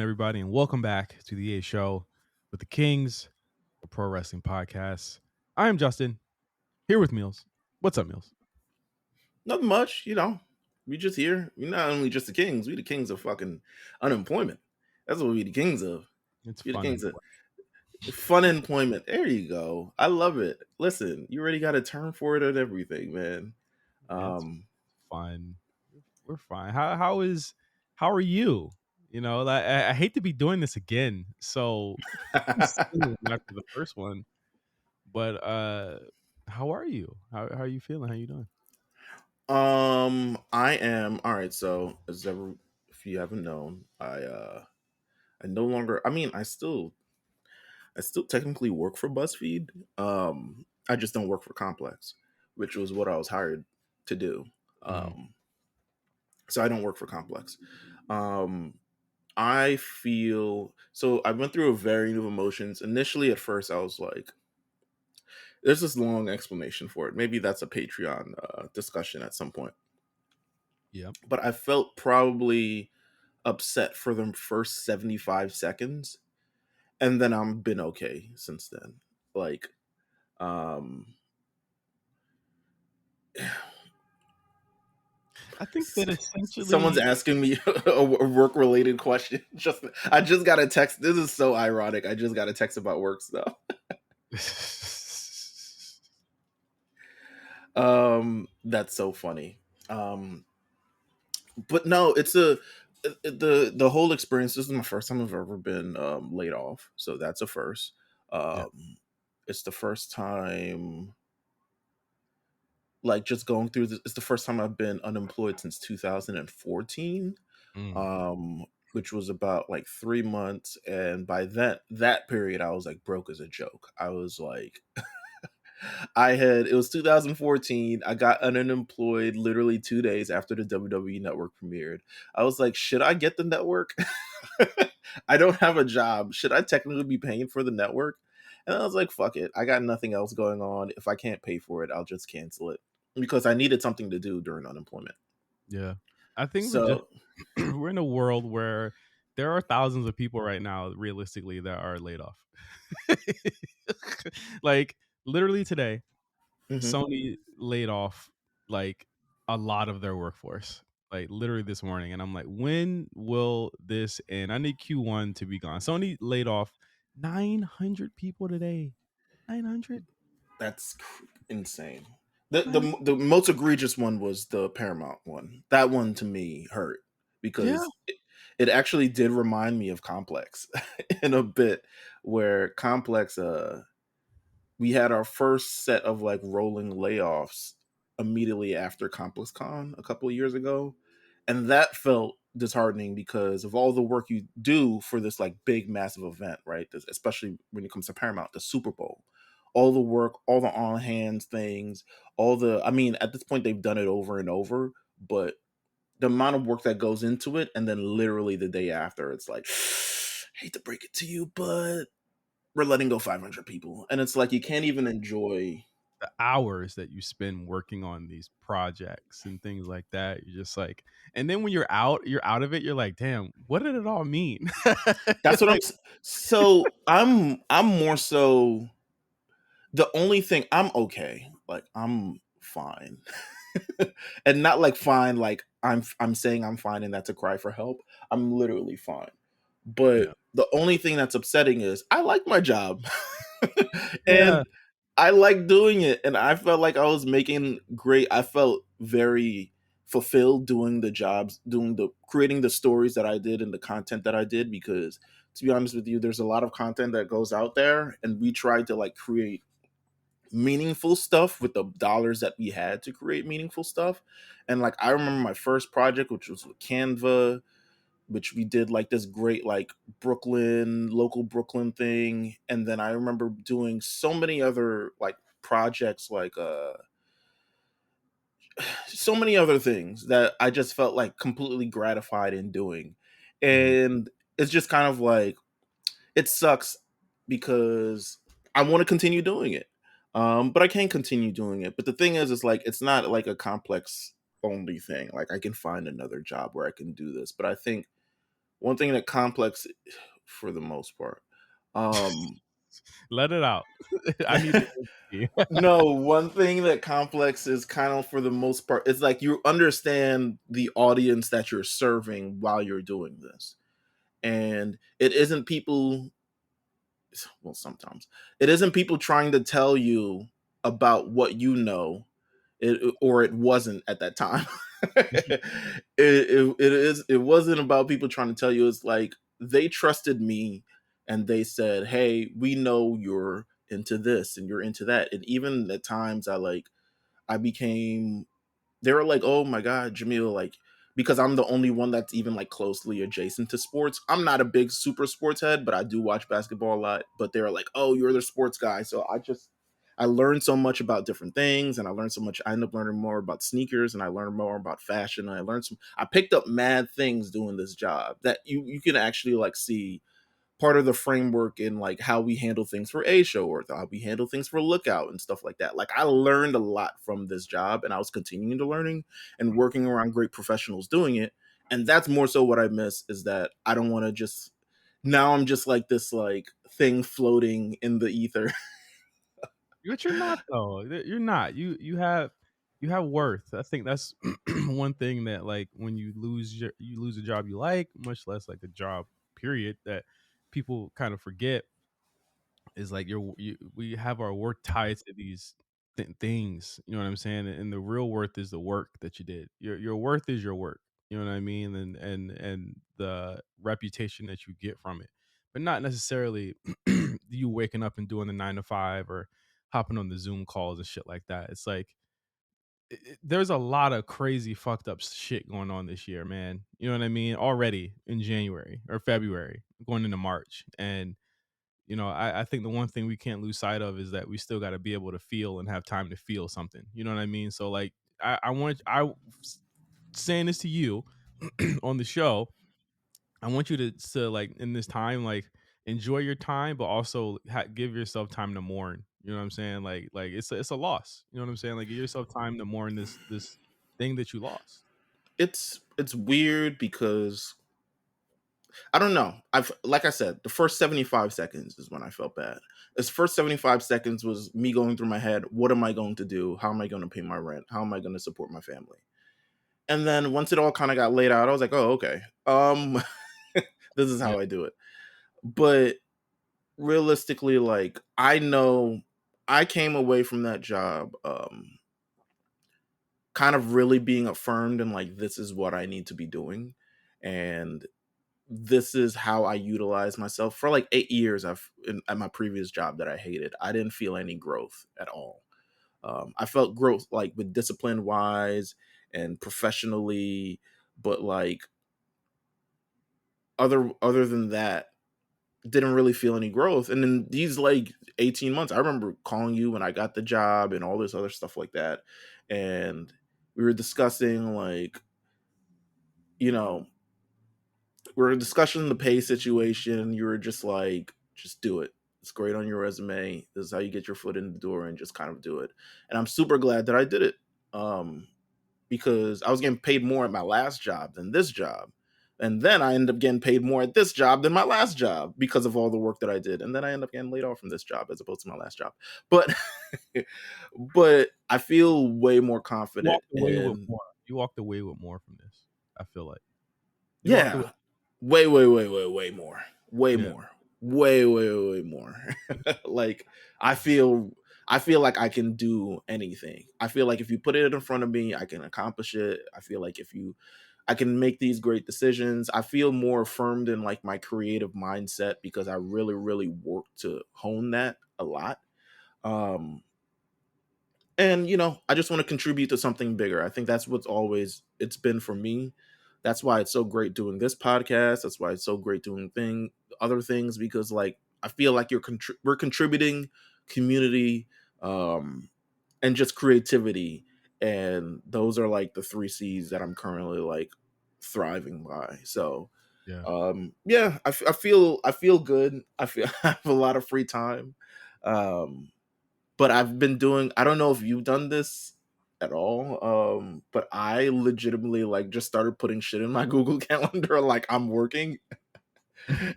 everybody, and welcome back to the A Show with the Kings, a pro wrestling podcast. I am Justin, here with Meelz. What's up, Meelz? Nothing much, We just here. We're not only just the kings, we the kings of fucking unemployment. That's what we the kings of. It's We the fun. kings of fun employment. There you go. I love it. Listen, you already got a term for it and everything, man. It's fun. We're fine. How are you? I hate to be doing this again. So soon after the first one, but how are you? How are you feeling? How you doing? I am all right. So if you haven't known, I no longer. I mean, I still technically work for BuzzFeed. I just don't work for Complex, which was what I was hired to do. Um, so I don't work for Complex. Um, I feel so. I went through a variety of emotions. Initially, at first, I was like, "There's this long explanation for it. Maybe that's a Patreon discussion at some point." Yeah. But I felt probably upset for the first 75 seconds, and then I've been okay since then. Like, um, I think that someone's essentially asking me a work related question. I just got a text. This is so ironic. I just got a text about work stuff. That's so funny. But no, the whole experience. This is my first time I've ever been laid off, so that's a first. yeah. It's the first time, like, just going through this. It's the first time I've been unemployed since 2014. Mm. Which was about like 3 months, and by that period, I was like broke as a joke. I was like, it was 2014. I got unemployed literally 2 days after the WWE Network premiered. I was like, should I get the network? I don't have a job. Should I technically be paying for the network? And I was like, fuck it. I got nothing else going on. If I can't pay for it, I'll just cancel it because I needed something to do during unemployment. Yeah. I think we're just So we're in a world where there are thousands of people right now, realistically, that are laid off. Like literally today, mhm. Sony laid off like a lot of their workforce. Like literally this morning. And I'm like, when will this end? I need Q1 to be gone. Sony laid off 900 people today. 900? That's insane. The most egregious one was the Paramount one. That one to me hurt Yeah. because it actually did remind me of Complex in a bit, where Complex we had our first set of like rolling layoffs immediately after Complex Con a couple of years ago, and that felt disheartening because of all the work you do for this like big massive event, right? Especially when it comes to Paramount, the Super Bowl, all the work, all the on hands things, I mean, at this point they've done it over and over, but the amount of work that goes into it, and then literally the day after, it's like, hate to break it to you, but we're letting go 500 people, and it's like you can't even enjoy. The hours that you spend working on these projects and things like that. You're just like, and then when you're out of it, you're like, damn, what did it all mean? That's what Like, so I'm more so the only thing I'm okay, like I'm fine. And not like fine, like I'm saying I'm fine and that's a cry for help. I'm literally fine. But yeah, the only thing that's upsetting is I like my job. yeah, And I like doing it, and I felt like I was making great. I felt very fulfilled doing the jobs, creating the stories that I did and the content that I did. Because to be honest with you, there's a lot of content that goes out there, and we tried to like create meaningful stuff with the dollars that we had to create meaningful stuff. And like I remember my first project, which was with Canva, which we did like this great like local Brooklyn thing. And then I remember doing so many other like projects, like so many other things that I just felt like completely gratified in doing. mhm, And it's just kind of like it sucks because I want to continue doing it. But I can't continue doing it. But the thing is, it's like it's not like a complex only thing. Like I can find another job where I can do this. But I think one thing that Complex, for the most part, um, Let it out. I need the empathy. no, one thing that Complex is kind of for the most part, it's like you understand the audience that you're serving while you're doing this. And it isn't people, well, sometimes it isn't people trying to tell you about what you know, or it wasn't at that time. It wasn't about people trying to tell you. It's like they trusted me and they said, hey, we know you're into this and you're into that. And even at times I became, they were like, "Oh my god, Jamil!" Like, because I'm the only one that's even like closely adjacent to sports. I'm not a big super sports head, but I do watch basketball a lot. But they're like, "Oh, you're the sports guy." So I learned so much about different things, and I learned so much. I ended up learning more about sneakers, and I learned more about fashion. And I picked up mad things doing this job that you can actually like see part of the framework in like how we handle things for A Show or how we handle things for Lookout and stuff like that. Like I learned a lot from this job, and I was continuing to learning and working around great professionals doing it. And that's more so what I miss, is that I don't want to just, now I'm just like this like thing floating in the ether. But you're not though. You're not. You have worth. I think that's one thing that like when you lose a job you like, much less like a job period, that people kind of forget is like we have our worth tied to these things. You know what I'm saying? And the real worth is the work that you did. Your worth is your work. You know what I mean? And the reputation that you get from it, but not necessarily you waking up and doing the 9 to 5 or hopping on the Zoom calls and shit like that. It's like there's a lot of crazy fucked up shit going on this year, man. You know what I mean? Already in January or February, going into March, and I think the one thing we can't lose sight of is that we still got to be able to feel and have time to feel something. You know what I mean? So like, saying this to you on the show. I want you to like in this time, like enjoy your time, but also give yourself time to mourn. You know what I'm saying? Like it's a loss. You know what I'm saying? Like give yourself time to mourn this thing that you lost. It's weird because I don't know. I've, like I said, the first 75 seconds is when I felt bad. This first 75 seconds was me going through my head, what am I going to do? How am I going to pay my rent? How am I going to support my family? And then once it all kind of got laid out, I was like, oh, okay. This is Yeah, how I do it. But realistically, like I know I came away from that job kind of really being affirmed and like this is what I need to be doing. And this is how I utilize myself. For like 8 years, at my previous job that I hated, I didn't feel any growth at all. I felt growth like with discipline wise and professionally, but like other than that, didn't really feel any growth. And then these like 18 months, I remember calling you when I got the job and all this other stuff like that, and we were discussing like, you know, we were discussing the pay situation. You were just like, just do it. It's great on your resume. This is how you get your foot in the door and just kind of do it. And I'm super glad that I did it. Because I was getting paid more at my last job than this job. And then I ended up getting paid more at this job than my last job because of all the work that I did. And then I end up getting laid off from this job as opposed to my last job. But but I feel way more you confident walked away with in, more. You walked away with more from this. I feel like you walked away. yeah, way more. Way Yeah, more. Way more. Like I feel like I can do anything. I feel like if you put it in front of me, I can accomplish it. I feel like if you I can make these great decisions. I feel more affirmed in like my creative mindset because I really work to hone that a lot. Um and I just want to contribute to something bigger. I think that's what's always it's been for me. That's why it's so great doing this podcast. That's why it's so great doing other things, because like I feel like we're contributing community, um and just creativity, and those are like the 3 C's that I'm currently like thriving by. So yeah. yeah, I feel good. I feel I have a lot of free time. um but I've been doing, I don't know if you've done this, at all. But I legitimately like just started putting shit in my Google Calendar like I'm working.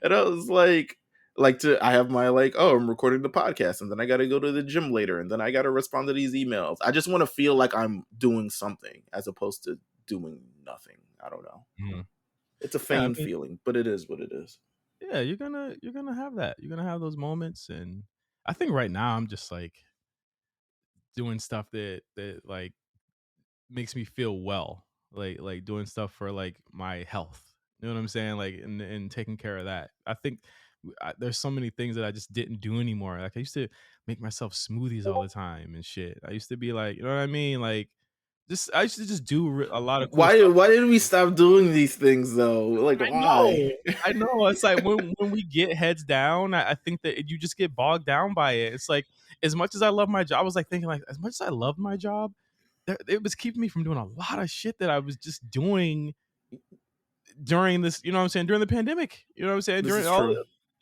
And I was like to I have my like, oh, I'm recording the podcast and then I got to go to the gym later and then I got to respond to these emails. I just want to feel like I'm doing something as opposed to doing nothing. I don't know. Mhm. It's a Yeah, I feigned mean, feeling, but it is what it is. yeah, you're gonna have that. You're gonna have those moments, and I think right now I'm just like doing stuff that like makes me feel well, like doing stuff for like my health. You know what I'm saying? Like and taking care of that. I think there's so many things that I just didn't do anymore. Like I used to make myself smoothies all the time and shit. I used to be like, you know what I mean? Like just I used to just do a lot of cool stuff. Why did we stop doing these things though? Like I why? know. I know. It's like when we get heads down, I think that you just get bogged down by it. It's like as much as I love my job, I was like thinking like as much as I love my job, it was keeping me from doing a lot of shit that I was just doing during this, you know what I'm saying, during the pandemic. You know what I'm saying? This During is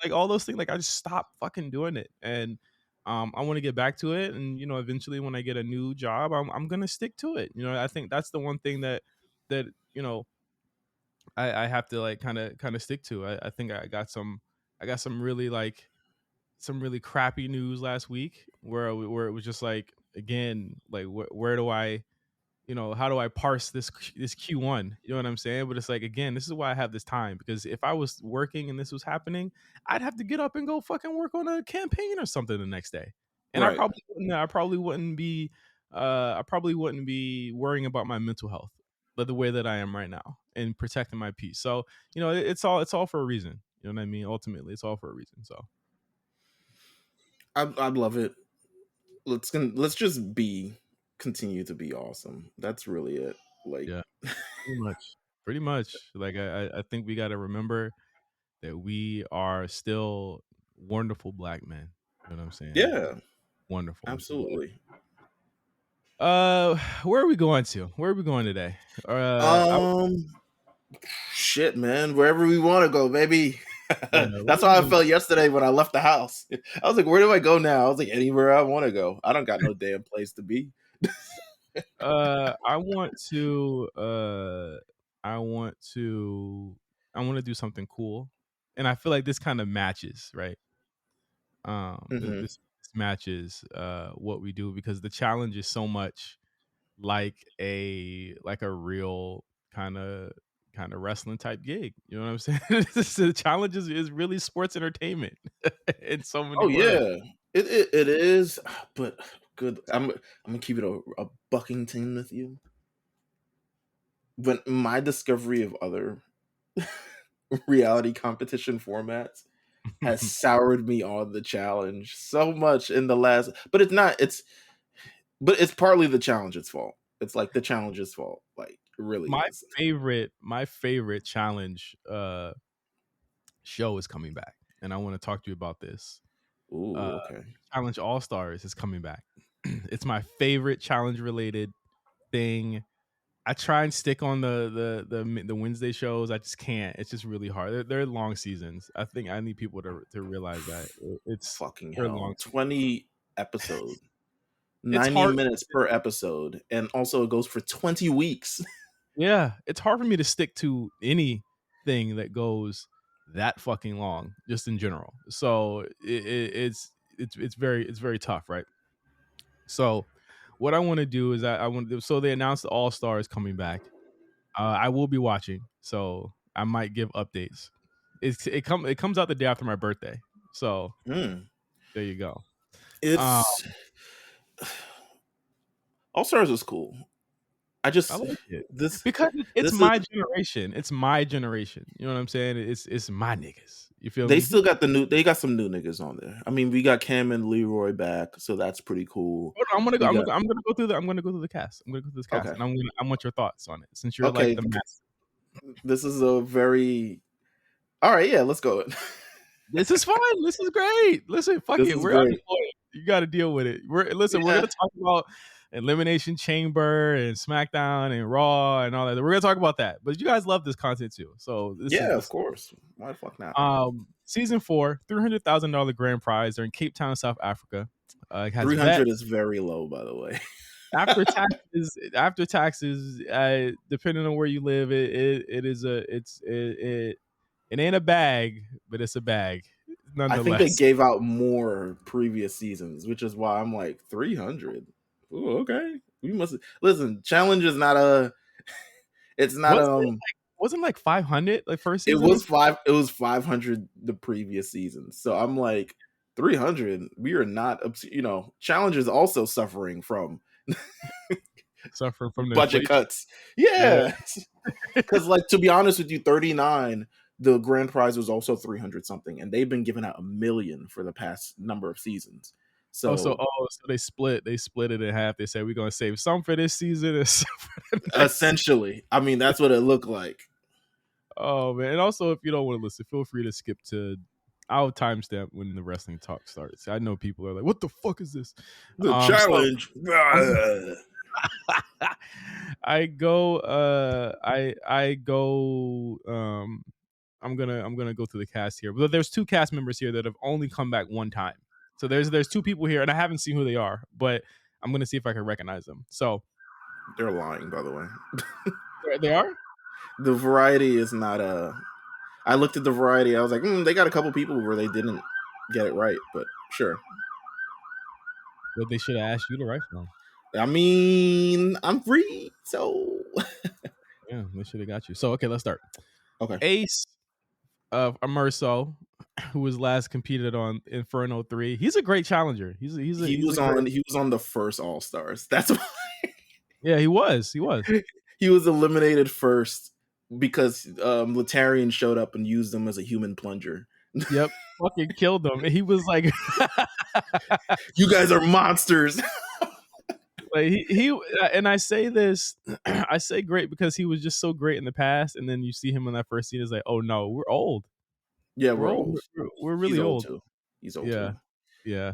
true. all those things, like I just stopped fucking doing it. And I want to get back to it. And eventually when I get a new job, I'm gonna stick to it. I think that's the one thing that you know I have to like kind of stick to. I think I got some really like some really crappy news last week where it was just like again like where do I how do I parse this Q1? You know what I'm saying? But it's like again, this is why I have this time because if I was working and this was happening, I'd have to get up and go fucking work on a campaign or something the next day, and I Right. probably wouldn't. I probably wouldn't be worrying about my mental health, but the way that I am right now and protecting my peace. So it's all for a reason. You know what I mean? Ultimately, it's all for a reason. So I love it. Let's just continue to be awesome. That's really it. Like yeah, pretty much. Like I think we got to remember that we are still wonderful black men. You know what I'm saying? yeah, Wonderful. But absolutely. where are we going to? Where are we going today? I Um Shit, man, wherever we want to go, baby. yeah, That's how I felt yesterday when I left the house. I was like, where do I go now? I was like, anywhere I want to go. I don't got no damn place to be. I want to I want to I want to do something cool. And I feel like this kind of matches, right? Hmm. This matches what we do because the challenge is so much like a real kind of wrestling type gig. You know what I'm saying? The challenge is really sports entertainment in so many Oh words. yeah, it is. But good. I'm gonna keep it a Buckington with you. When my discovery of other reality competition formats has soured me on the challenge so much in the last. But it's not. But it's partly the challenge's fault. It's like the challenge's fault. Like it really my is. my favorite challenge show is coming back, and I want to talk to you about this. Ooh, Uh, okay. Challenge All Stars is coming back. It's my favorite challenge related thing. I try and stick on the Wednesday shows. I just can't. It's just really hard. They're long seasons. I think I need people to realize that it's Fucking they're long hell. seasons. 20 episode. It's 90 hard. minutes per episode. And also it goes for 20 weeks. Yeah, it's hard for me to stick to anything that goes that fucking long, just in general. So it's very tough, right? So what I want to do is I want to. So they announced the All Stars coming back. I will be watching, so I might give updates. It comes out the day after my birthday, so Hmm. there you go. Um, It's All Stars is cool. I I just like it this because it's this is my generation. It's my generation. You know what I'm saying? It's my niggas. You feel they me? still got they got some new niggas on there. I mean, we got Cam and Leroy back, so that's pretty cool. Hold on, I'm gonna go. We got I'm gonna go through the. I'm gonna go through the cast. I'm gonna go through this cast, okay. and I want your thoughts on it since you're like Okay, the master. this is a very all right, yeah, let's go. This is fun. This is great. Listen, fuck This it. is We're great. unemployed. You got to deal with it. We're Yeah. gonna talk about Elimination Chamber and SmackDown and Raw and all that. We're gonna talk about that. But you guys love this content too. So this is Yeah, of this. course. Why the fuck not? Season 4, $300,000 grand prize. They're in Cape Town, South Africa. It has vet. 300 is very low, by the way. after taxes, depending on where you live, it ain't a bag, but it's a bag I think they nonetheless. gave out more previous seasons, which is why I'm like 300. Ooh, okay. We must listen. Challenge is not a. It's not Wasn't like 500 like first It season? was five. It was 500 the previous season. So I'm like 300. We are not. Challenge is also suffering from Suffering from the budget inflation. cuts. Yeah. Yeah, because like to be honest with you, 39. The grand prize was also 300 something, and they've been giving out 1 million for the past number of seasons. So So they split it in half. They said we're gonna save some for this season and some for the next season. essentially, I mean, that's what it looked like. Oh man. And also if you don't want to listen, feel free to skip to I'll timestamp when the wrestling talk starts. I know people are like, what the fuck is this? The So challenge. I go I go I'm gonna go through the cast here. But there's two cast members here that have only come back one time. So there's two people here and I haven't seen who they are, but I'm gonna see if I can recognize them. So They're lying, by the way. they are? The variety is not a. I looked at the variety. I was like, they got a couple people where they didn't get it right, but sure. But they should have asked you to write for them. I mean, I'm free, so Yeah, they should have got you. So okay, let's start. okay. Ace of Amerso, who was last competed on Inferno 3. He's a great challenger. He was on the first All Stars. That's why Yeah, he was. he was eliminated first because Latarian showed up and used him as a human plunger. Yep, fucking killed him. And he was like, "You guys are monsters." like he and I say this, I say great because he was just so great in the past, and then you see him in that first scene. It's like, oh no, we're old. Yeah, We're we're old. old. We're really He's old old. too. He's old Yeah, too.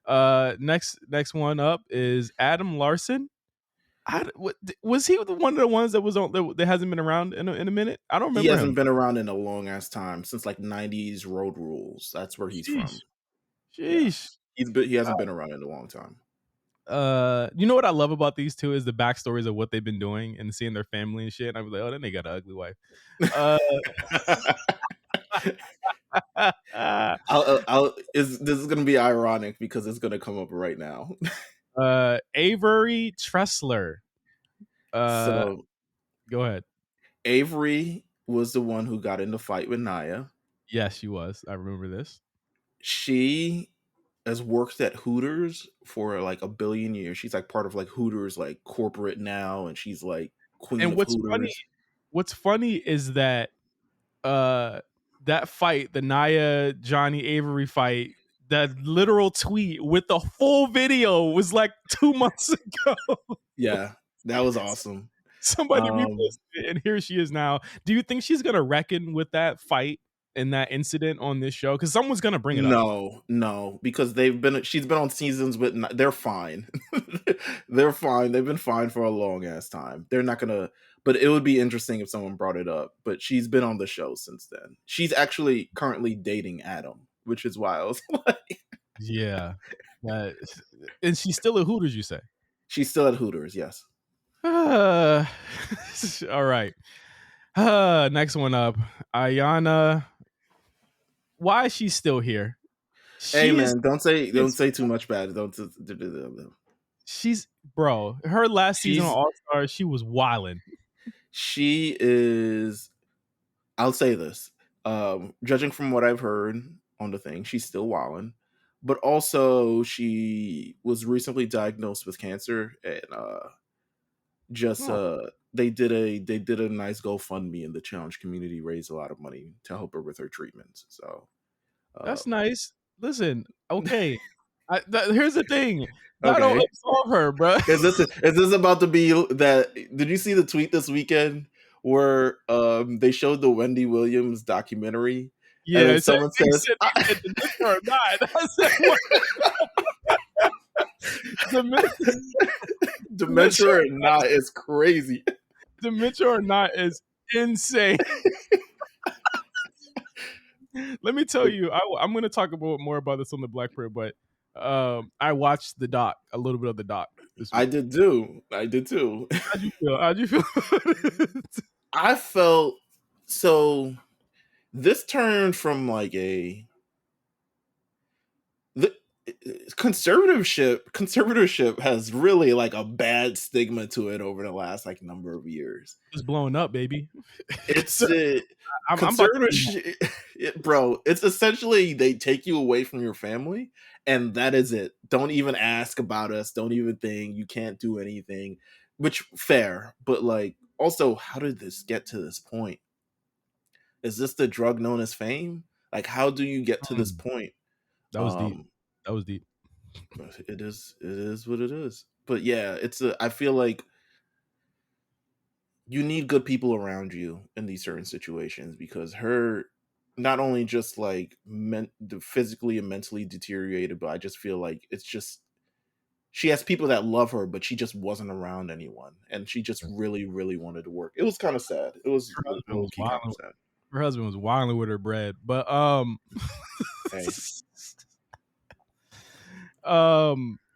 yeah. Next one up is Adam Larson. Was he one of the ones that was on that hasn't been around in a minute? I don't He remember hasn't him. been around in a long ass time since like '90s Road Rules. That's where he's from. Yeah, Sheesh. he hasn't been around in a long time. You know what I love about these two is the backstories of what they've been doing and seeing their family and shit. And I was like, oh, then they got an ugly wife. This is gonna be ironic because it's gonna come up right now. Avery Tressler. So Go ahead. Avery was the one who got in the fight with Naya. Yes, she was. I remember this. She has worked at Hooters for like a billion years. She's like part of like Hooters like corporate now, and she's like queen And of Hooters. what's funny is that that fight, the Naya Johnny Avery fight, that literal tweet with the full video was like 2 months ago. Yeah, that was awesome. Somebody reposted it, and here she is now. Do you think she's gonna reckon with that fight and that incident on this show? Because someone's gonna bring it up. No, because she's been on seasons with. They're fine. They're fine. They've been fine for a long ass time. They're not gonna. But it would be interesting if someone brought it up. But she's been on the show since then. She's actually currently dating Adam, which is why I was like, Yeah, and she's still at Hooters. You say? She's still at Hooters. Yes. All right. Next one up, Ayana. Why is she still here? Hey man, don't say too much bad. She's bro. Her last season on All Stars, she was wilding. She is. I'll say this. Judging from what I've heard on the thing, she's still wilding. But also, she was recently diagnosed with cancer, and they did a nice GoFundMe, and the challenge community raised a lot of money to help her with her treatments. So that's nice. Listen, okay. Here's the thing. That okay. don't absolve her, bro. Is this about to be that? Did you see the tweet this weekend where they showed the Wendy Williams documentary? Yeah, and someone says, "Dementia or not?" I said, what? Dementia or not is crazy. Dementia or not is insane. Let me tell you, I'm going to talk more about this on the Black Prayer, but I watched the doc, a little bit of the doc. this I week? did too. I did too. How'd you feel? How'd you feel? I felt so. This turned from like a the conservatorship has really like a bad stigma to it over the last like number of years. It's blowing up, baby. It's So, I'm about to do conservatorship, bro. It's essentially they take you away from your family, and that is it. Don't even ask about us. Don't even think you can't do anything. Which fair, but like also, how did this get to this point? Is this the drug known as fame? Like, how do you get to this that. point? That was deep. Um, That was deep. it is what it is. But yeah, I feel like you need good people around you in these certain situations because her not only just like physically and mentally deteriorated, but I just feel like it's just she has people that love her, but she just wasn't around anyone, and she just really, really wanted to work. It was kind of sad. It was Her husband low was key kind of wild. sad. Her husband was wilding with her bread, but Hey,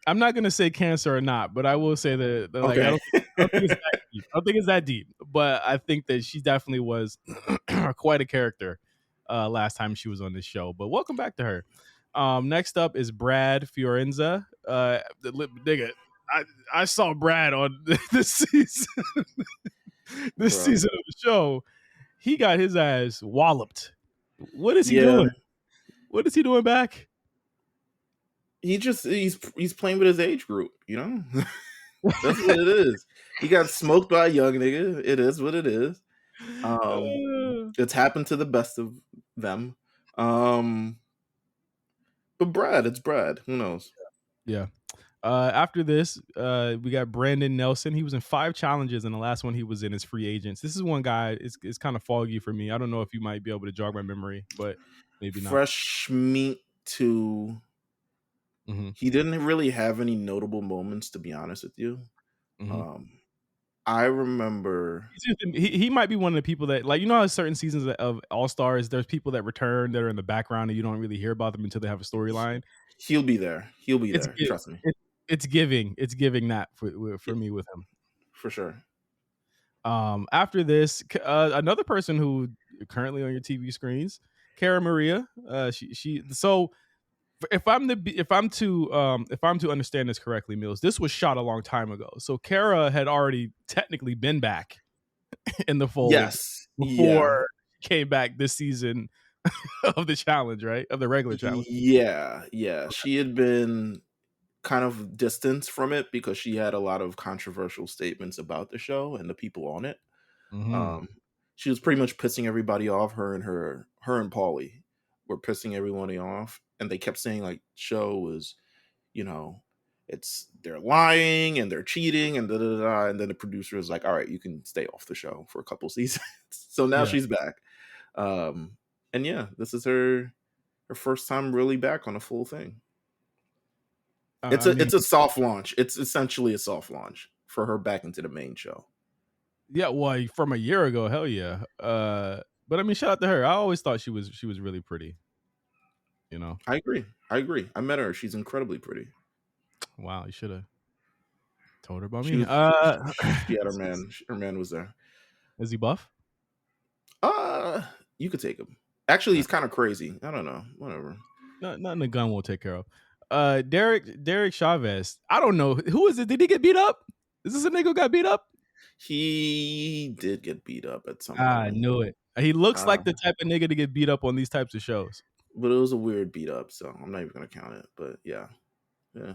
I'm not gonna say cancer or not, but I will say that like okay, I don't think it's that deep. I don't think it's that deep, but I think that she definitely was quite a character last time she was on this show. But welcome back to her. Next up is Brad Fiorenza. Nigga, I saw Brad on this season. This bro. season of the show. He got his ass walloped. What is he Yeah, doing? What is he doing back? he's playing with his age group. You know, that's what it is. He got smoked by a young nigga. It is what it is. Um, it's happened to the best of them. Um, but Brad, it's Brad. Who knows? Yeah. After this, we got Brandon Nelson. He was in 5 challenges, and the last one he was in is Free Agents. This is one guy. It's kind of foggy for me. I don't know if you might be able to jog my memory, but maybe not. Fresh meat to. Mm-hmm. He didn't really have any notable moments, to be honest with you. Mm-hmm. Um, I remember. He might be one of the people that, like, you know how certain seasons of All Stars, there's people that return that are in the background and you don't really hear about them until they have a storyline. He'll be there. He'll be It's there. Trust me, it's giving that for me with him. for sure. After this, another person who currently on your TV screens, Cara Maria. She so if I'm to understand this correctly, Meelz, this was shot a long time ago. So Cara had already technically been back in the fold Yes. Yeah. before she came back this season of the challenge, right? Of the regular challenge. Yeah. Yeah. She had been kind of distanced from it because she had a lot of controversial statements about the show and the people on it. Mm-hmm. Um, she was pretty much pissing everybody off. Her and Paulie were pissing everybody off, and they kept saying like show was, you know, it's they're lying and they're cheating and da da da. And then the producer was like, "All right, you can stay off the show for a couple seasons." So now Yeah. she's back, and yeah, this is her first time really back on a full thing. It's I a mean, it's a soft launch. It's essentially a soft launch for her back into the main show. yeah. Well, from a year ago, hell yeah. But I mean, shout out to her. I always thought she was really pretty. You know. I agree. I agree. I met her. She's incredibly pretty. Wow, you should have told her about She me. was. She had her man. Her man was there. Is he buff? Uh, you could take him. Actually, Nah, he's kind of crazy. I don't know. Whatever. nothing the gun won't take care of. Derek Chavez. I don't know who is it. Did he get beat up? Is this a nigga who got beat up? He did get beat up at some I point. knew it. He looks Uh, like the type of nigga to get beat up on these types of shows. but it was a weird beat up, so I'm not even gonna count it. But yeah, yeah.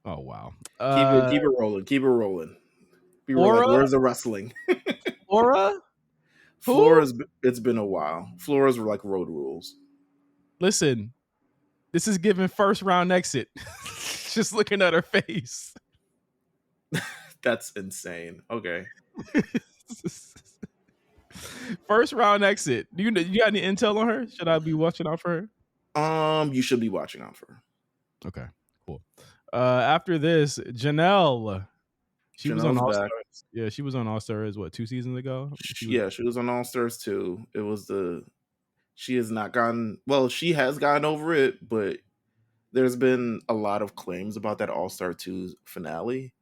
Oh wow. Keep it rolling. Keep it rolling. People were like, Aura, "Where's the wrestling?" Aura. Who? Flora's. It's been a while. Flora's were like road rules. Listen, this is giving first round exit. Just looking at her face. That's insane. Okay. First round exit. You got any intel on her? Should I be watching out for her? You should be watching out for her. Okay, cool. After this, Janelle. She was on Janelle's All back. Stars. Yeah, she was on All Stars. What, 2 seasons ago? Yeah, she was on All Stars too. It was the she has not gotten well. She has gotten over it, but there's been a lot of claims about that All Star 2 finale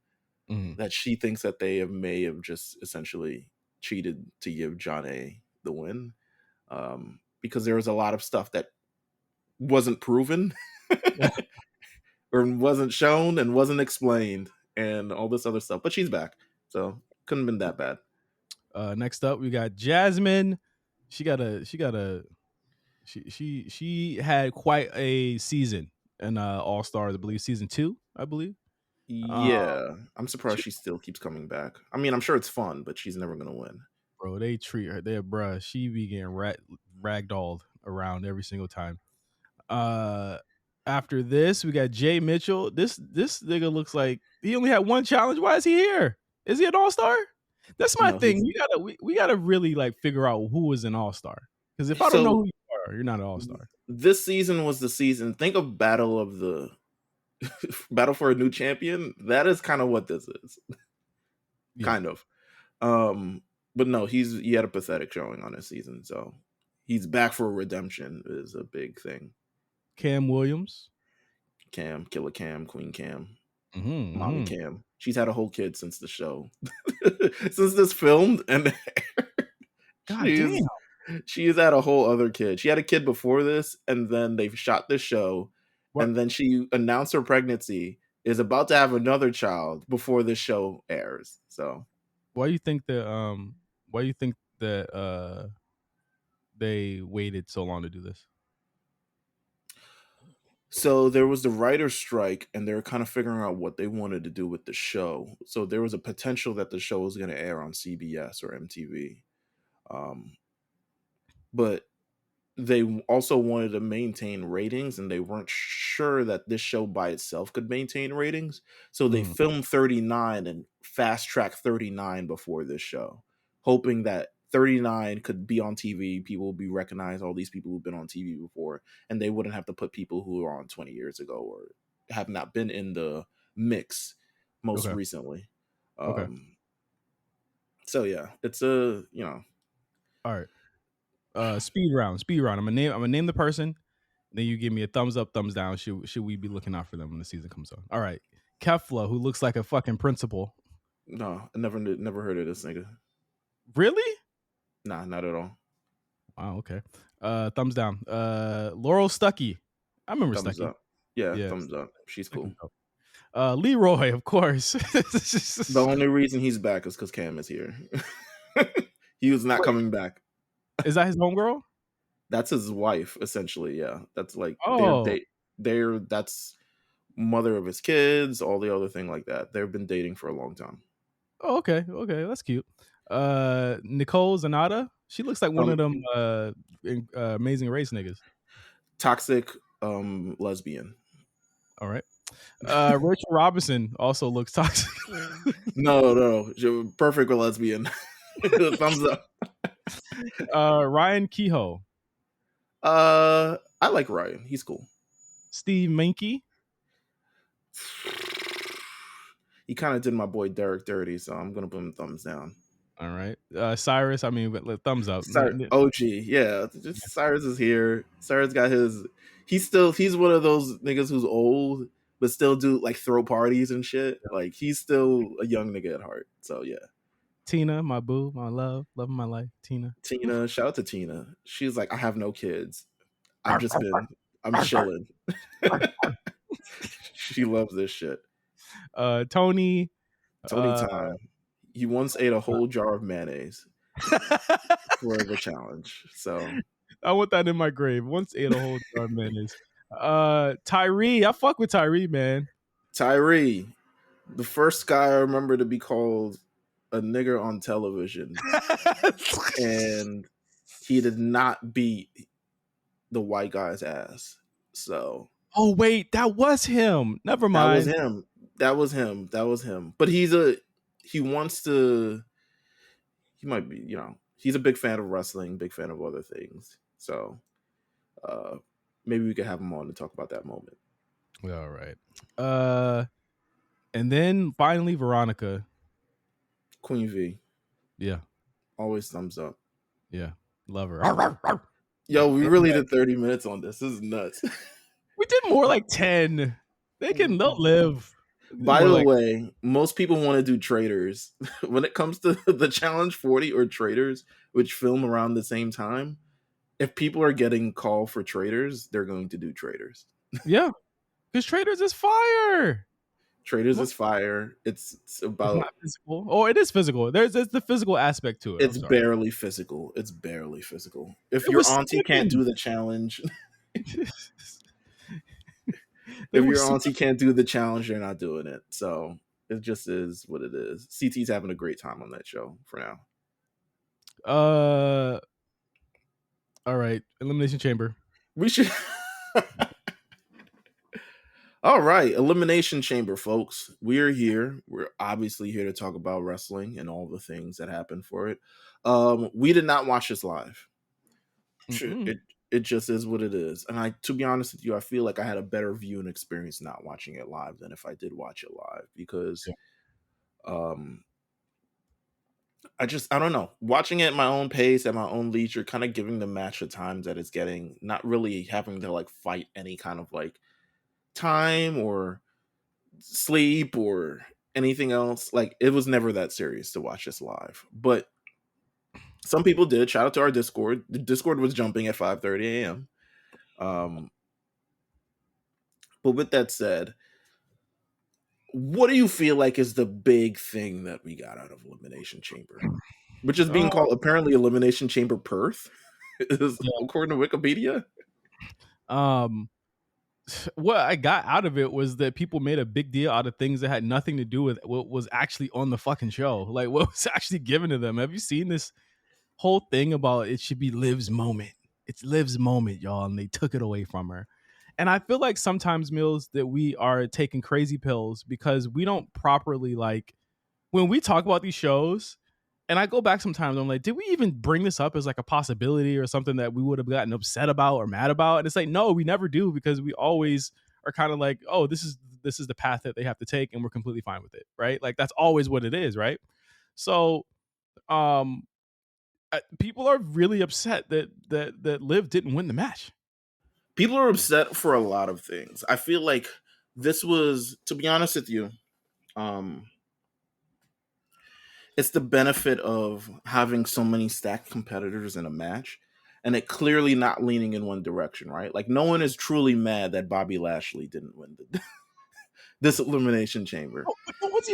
Mhm. that she thinks that may have just essentially cheated to give John A the win, because there was a lot of stuff that wasn't proven or wasn't shown and wasn't explained and all this other stuff. But she's back, so couldn't have been that bad. Next up, we got Jasmine. She had quite a season in All Stars. I believe season 2. I believe. Uh, Yeah, I'm she, surprised she still keeps coming back. I mean, I'm sure it's fun, but she's never gonna win. bro, they treat her. They bruh. She be getting ragdolled around every single time. Uh, After this, we got Jay Mitchell. This nigga looks like he only had one challenge. Why is he here? Is he an All Star? That's my No, thing. he's We gotta really like figure out who is an All Star. Because if I don't know so who you are, you're not an All Star. this season was the season. Think of Battle of the Battle for a New Champion. That is kind of what this is. Yeah. Kind of. But no, he had a pathetic showing on this season, so he's back for redemption is a big thing. Cam Williams. Cam, Killer Cam, Queen Cam, Mm-hmm, Mommy mm-hmm. Cam. She's had a whole kid since the show. Since this filmed and God damn. she's had a whole other kid. She had a kid before this, and then they shot this show, What? and then she announced her pregnancy, is about to have another child before this show airs. So Why do you think that? Why do you think that? They waited so long to do this. So there was the writer's strike, and they were kind of figuring out what they wanted to do with the show. So there was a potential that the show was going to air on CBS or MTV, but they also wanted to maintain ratings, and they weren't sure that this show by itself could maintain ratings. So they Mm, filmed 39 and fast track 39 before this show, hoping that 39 could be on TV. People would be recognized, all these people who've been on TV before, and they wouldn't have to put people who were on 20 years ago or have not been in the mix most okay. recently. Okay. So yeah, it's a, All right. Speed round. Speed round. I'm gonna name the person. Then you give me a thumbs up, thumbs down. Should we be looking out for them when the season comes on? All right. Kefla, who looks like a fucking principal. no, I never heard of this nigga. Really? Nah, not at all. Wow. Okay. Thumbs down. Laurel Stuckey. I remember Thumbs Stuckey. up. Yeah, Yeah. thumbs up. She's cool. Stuckey's dope. Leroy, of course. The only reason he's back is because Cam is here. He was not Wait, coming back. is that his homegirl? That's his wife, essentially. Yeah, that's like Oh. that's mother of his kids, all the other thing like that. They've been dating for a long time. Oh, okay. Okay. That's cute. Nicole Zanata. She looks like one of Um, them Amazing Race niggas. toxic lesbian. All right. Rachel Robinson also looks toxic. No, perfect lesbian. Thumbs up. Ryan Kehoe. I like Ryan. He's cool. Steve Minky. He kind of did my boy Derek dirty, so I'm gonna put him thumbs down. All right. Cyrus. I mean, thumbs up. OG, yeah. Just Cyrus is here. Cyrus got his. He's one of those niggas who's old but still do like throw parties and shit. Like he's still a young nigga at heart. So yeah. Tina, my boo, my love of my life. Tina. Tina, shout out to Tina. She's like, I have no kids. I'm chilling. She loves this shit. Tony. Tony time. He once ate a whole jar of mayonnaise for the challenge. So I want that in my grave. Once ate a whole jar of mayonnaise. Tyree. I fuck with Tyree, man. Tyree, the first guy I remember to be called a nigger on television, and he did not beat the white guy's ass. So Oh wait, that was him. Never mind. That was him. But he might be, he's a big fan of wrestling, big fan of other things. So maybe we could have him on to talk about that moment. All right. And then finally Veronica. Queen V. Yeah. Always thumbs up. Yeah. Love her. Yo, we really did 30 minutes on this. This is nuts. We did more like 10. They'll live. We did By more the like way, most people want to do traders. When it comes to the Challenge 40 or traders, which film around the same time, if people are getting called for traders, they're going to do traders. yeah, because Traders is fire. Traders is fire. It's It's about not physical. Oh, it is physical. There's the physical aspect to it. I'm it's sorry. barely physical. It's barely physical. If It your was auntie can't slipping. do the challenge, They if were your slipping. auntie can't do the challenge, they're not doing it. So it just is what it is. CT's having a great time on that show for now. Uh, all right. Elimination Chamber. We should. All right, Elimination Chamber, folks. We're here. We're obviously here to talk about wrestling and all the things that happen for it. We did not watch this live. Mm-mm. It just is what it is. And to be honest with you, I feel like I had a better viewing experience not watching it live than if I did watch it live because, Yeah. um, I don't know, watching it at my own pace, at my own leisure, kind of giving the match the time that it's getting, not really having to like fight any kind of like time or sleep or anything else. Like it was never that serious to watch this live, but some people did. Shout out to our Discord. The Discord was jumping at 5:30 a.m. Um, but with that said, what do you feel like is the big thing that we got out of Elimination Chamber, which is being Oh, called apparently Elimination Chamber Perth, is yeah. according to Wikipedia? Um, what I got out of it was that people made a big deal out of things that had nothing to do with what was actually on the fucking show. Like what was actually given to them. Have you seen this whole thing about it should be Liv's moment? It's Liv's moment, y'all, and they took it away from her. And I feel like sometimes, Mills, that we are taking crazy pills because we don't properly like when we talk about these shows. And I go back sometimes, I'm like, did we even bring this up as like a possibility or something that we would have gotten upset about or mad about? And it's like, no, we never do because we always are kind of like, oh, this is the path that they have to take, and we're completely fine with it, right? Like that's always what it is, right? So, um, people are really upset that Liv didn't win the match. People are upset for a lot of things. I feel like this was, to be honest with you, um, it's the benefit of having so many stacked competitors in a match and it clearly not leaning in one direction, right? Like no one is truly mad that Bobby Lashley didn't win this Elimination Chamber. Oh, but no one's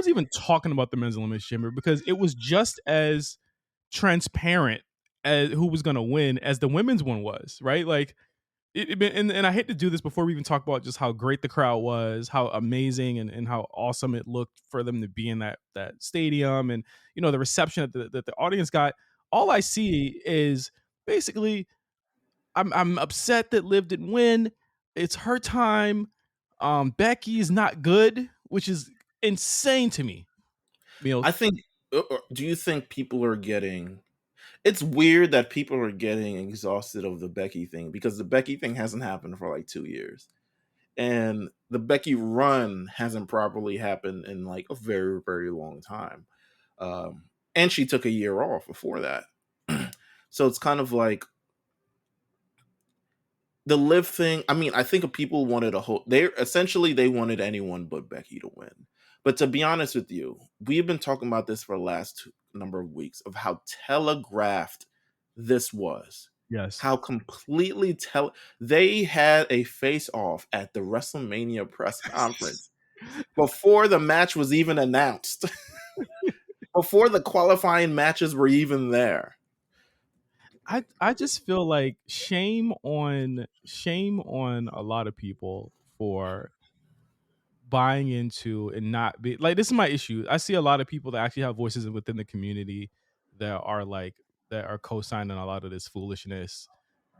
even talking about the men's elimination chamber because it was just as transparent as who was going to win as the women's one was, right? Like and I hate to do this before we even talk about just how great the crowd was, how amazing and how awesome it looked for them to be in that stadium, and the reception that the audience got. All I see is basically I'm upset that Liv didn't win. It's her time. Becky is not good, which is insane to me. I Meals. think, do you think people are getting, it's weird that people are getting exhausted of the Becky thing because the Becky thing hasn't happened for like 2 years. And the Becky run hasn't properly happened in like a very, very long time. And she took a year off before that. So it's kind of like the Liv thing. I mean, I think people wanted a whole, they wanted anyone but Becky to win. But to be honest with you, we've been talking about this for the last number of weeks of how telegraphed this was. Yes. How completely they had a face off at the WrestleMania press conference before the match was even announced, before the qualifying matches were even there. I just feel like shame on a lot of people for buying into and not be like, this is my issue. I see a lot of people that actually have voices within the community that are like that are co-signing a lot of this foolishness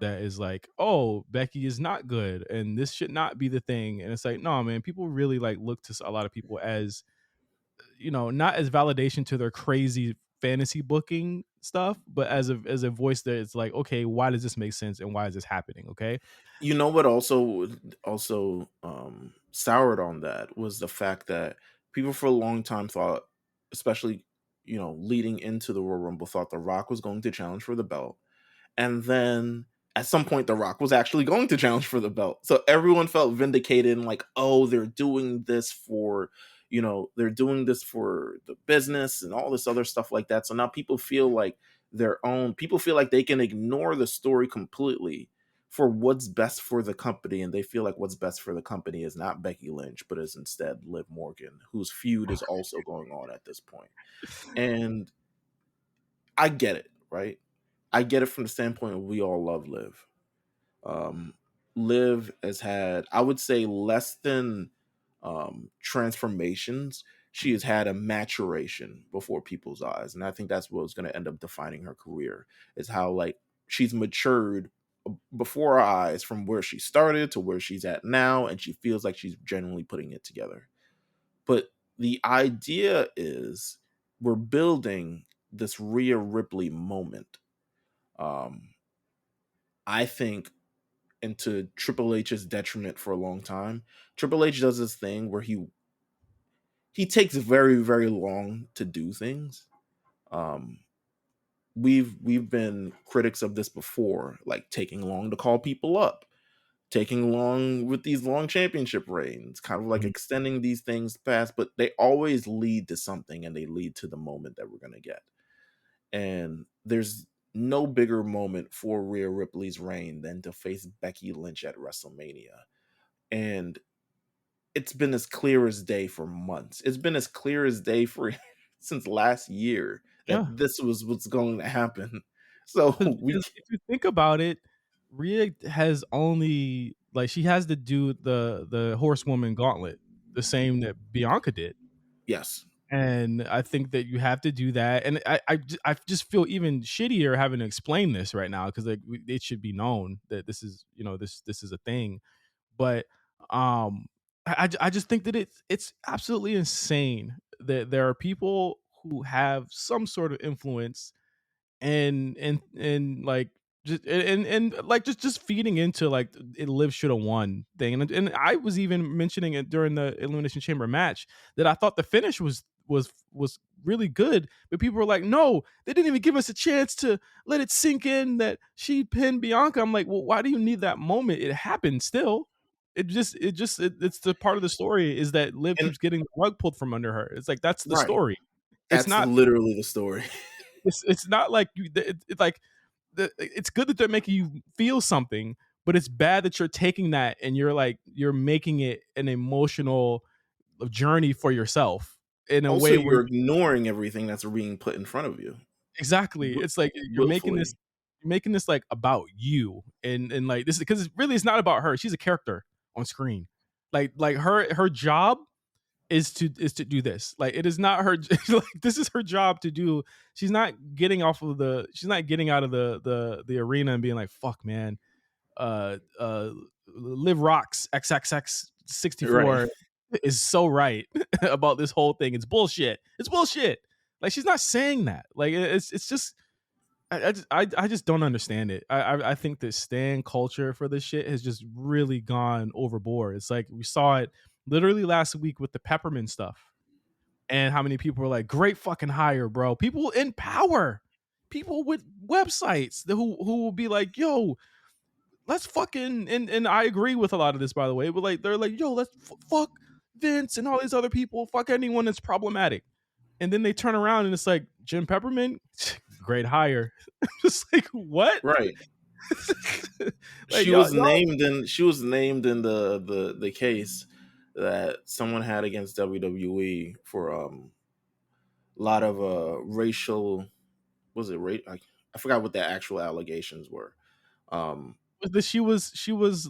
that is like, oh, Becky is not good and this should not be the thing. And it's like, no, man, people really like look to a lot of people as, not as validation to their crazy fantasy booking stuff, but as a voice that it's like, okay, why does this make sense and why is this happening? Okay. You know what also soured on that was the fact that people for a long time thought, especially leading into the Royal Rumble, thought The Rock was going to challenge for the belt, and then at some point The Rock was actually going to challenge for the belt. So everyone felt vindicated and like, oh, they're doing this for, they're doing this for the business and all this other stuff like that. So now people feel like people feel like they can ignore the story completely for what's best for the company. And they feel like what's best for the company is not Becky Lynch, but is instead Liv Morgan, whose feud is also going on at this point. And I get it, right? I get it from the standpoint of we all love Liv. Um, Liv has had, I would say, less than transformations. She has had a maturation before people's eyes, and I think that's what's going to end up defining her career. Is how like she's matured before our eyes from where she started to where she's at now, and she feels like she's genuinely putting it together. But the idea is we're building this Rhea Ripley moment. Um, I think, and to Triple H's detriment for a long time, Triple H does this thing where he takes very, very long to do things. Um, we've been critics of this before, like taking long to call people up, taking long with these long championship reigns, kind of like Mhm. extending these things past, but they always lead to something and they lead to the moment that we're gonna get. And there's no bigger moment for Rhea Ripley's reign than to face Becky Lynch at WrestleMania. And it's been as clear as day for months. It's been as clear as day for since last year that Yeah. this was what's going to happen. So we Because if you think about it, Rhea has only like she has to do the horsewoman gauntlet, the same that Bianca did. yes, And I think that you have to do that. And I just feel even shittier having to explain this right now because like it should be known that this is this is a thing. But I just think that it's absolutely insane that there are people who have some sort of influence and like and like just feeding into like it Liv should have won thing and I was even mentioning it during the Elimination Chamber match that I thought the finish was really good, but people were like, no, they didn't even give us a chance to let it sink in that she pinned Bianca. I'm like, well, why do you need that moment? It happened still. It's the part of the story is that Liv and keeps getting the rug pulled from under her. It's like that's the right, story. It's that's not literally the story. it's not like it's like it's good that they're making you feel something, but it's bad that you're taking that and you're like you're making it an emotional journey for yourself in a Also, way where you're ignoring everything that's being put in front of you exactly it's like willfully. you're making this like about you and like this because it's not about her. She's a character on screen. Like her job is to do this. Like it is not her like this is her job to do. She's not getting out of the arena and being like, fuck man, uh uh Live Rocks XXX Right. 64 is so right about this whole thing. It's bullshit. It's bullshit. Like she's not saying that. Like it's just I just don't understand it. I think that stan culture for this shit has just really gone overboard. It's like we saw it literally last week with the peppermint stuff, and how many people were like, "Great fucking hire, bro." People in power, people with websites who will be like, "Yo, let's fucking," and I agree with a lot of this by the way, but like they're like, "Yo, let's fuck Vince and all these other people, fuck anyone that's problematic." And then they turn around and it's like Jim Peppermint, great hire. Just like what? Right. Like She was named in the case that someone had against WWE for a lot of racial, was it race, I forgot what the actual allegations were. Um that she was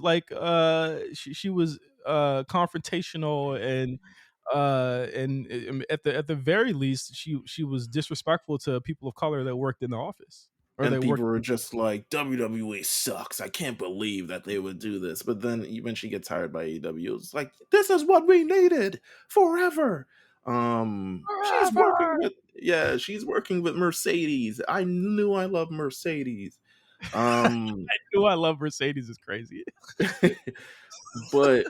like she was confrontational and at the very least she was disrespectful to people of color that worked in the office or and they people worked. were just like, WWE sucks. I can't believe that they would do this. But then when she gets hired by AEW, it's like, this is what we needed forever. She's working Forever. with, she's working with Mercedes. I knew I love Mercedes. I knew I love Mercedes is crazy. But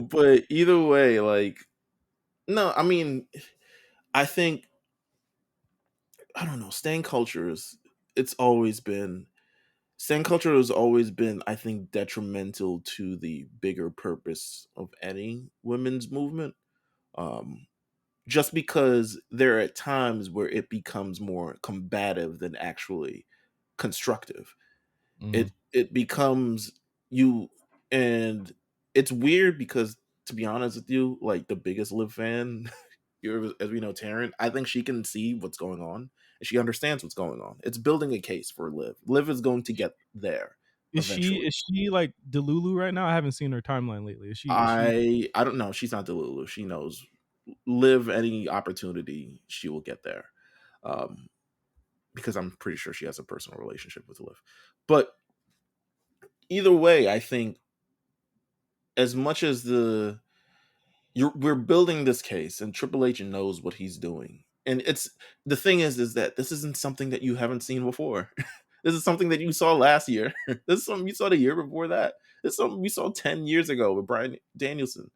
but either way, like, no, I mean, I think, I don't know, staying culture is, it's always been, Stan culture has always been, I think, detrimental to the bigger purpose of any women's movement. Um, just because there are times where it becomes more combative than actually constructive. Mhm. It becomes you, and it's weird because, to be honest with you, like the biggest Liv fan, as we know, Taryn, I think she can see what's going on and she understands what's going on. It's building a case for Liv. Liv is going to get there eventually. Is she like Delulu right now? I haven't seen her timeline lately. Is she I don't know. She's not Delulu. She knows Liv any opportunity, she will get there. Um, because I'm pretty sure she has a personal relationship with Liv. But either way, I think as much as we're building this case and Triple H knows what he's doing. And it's the thing is that this isn't something that you haven't seen before. This is something that you saw last year. This is something you saw the year before that. This is something we saw 10 years ago with Brian Danielson.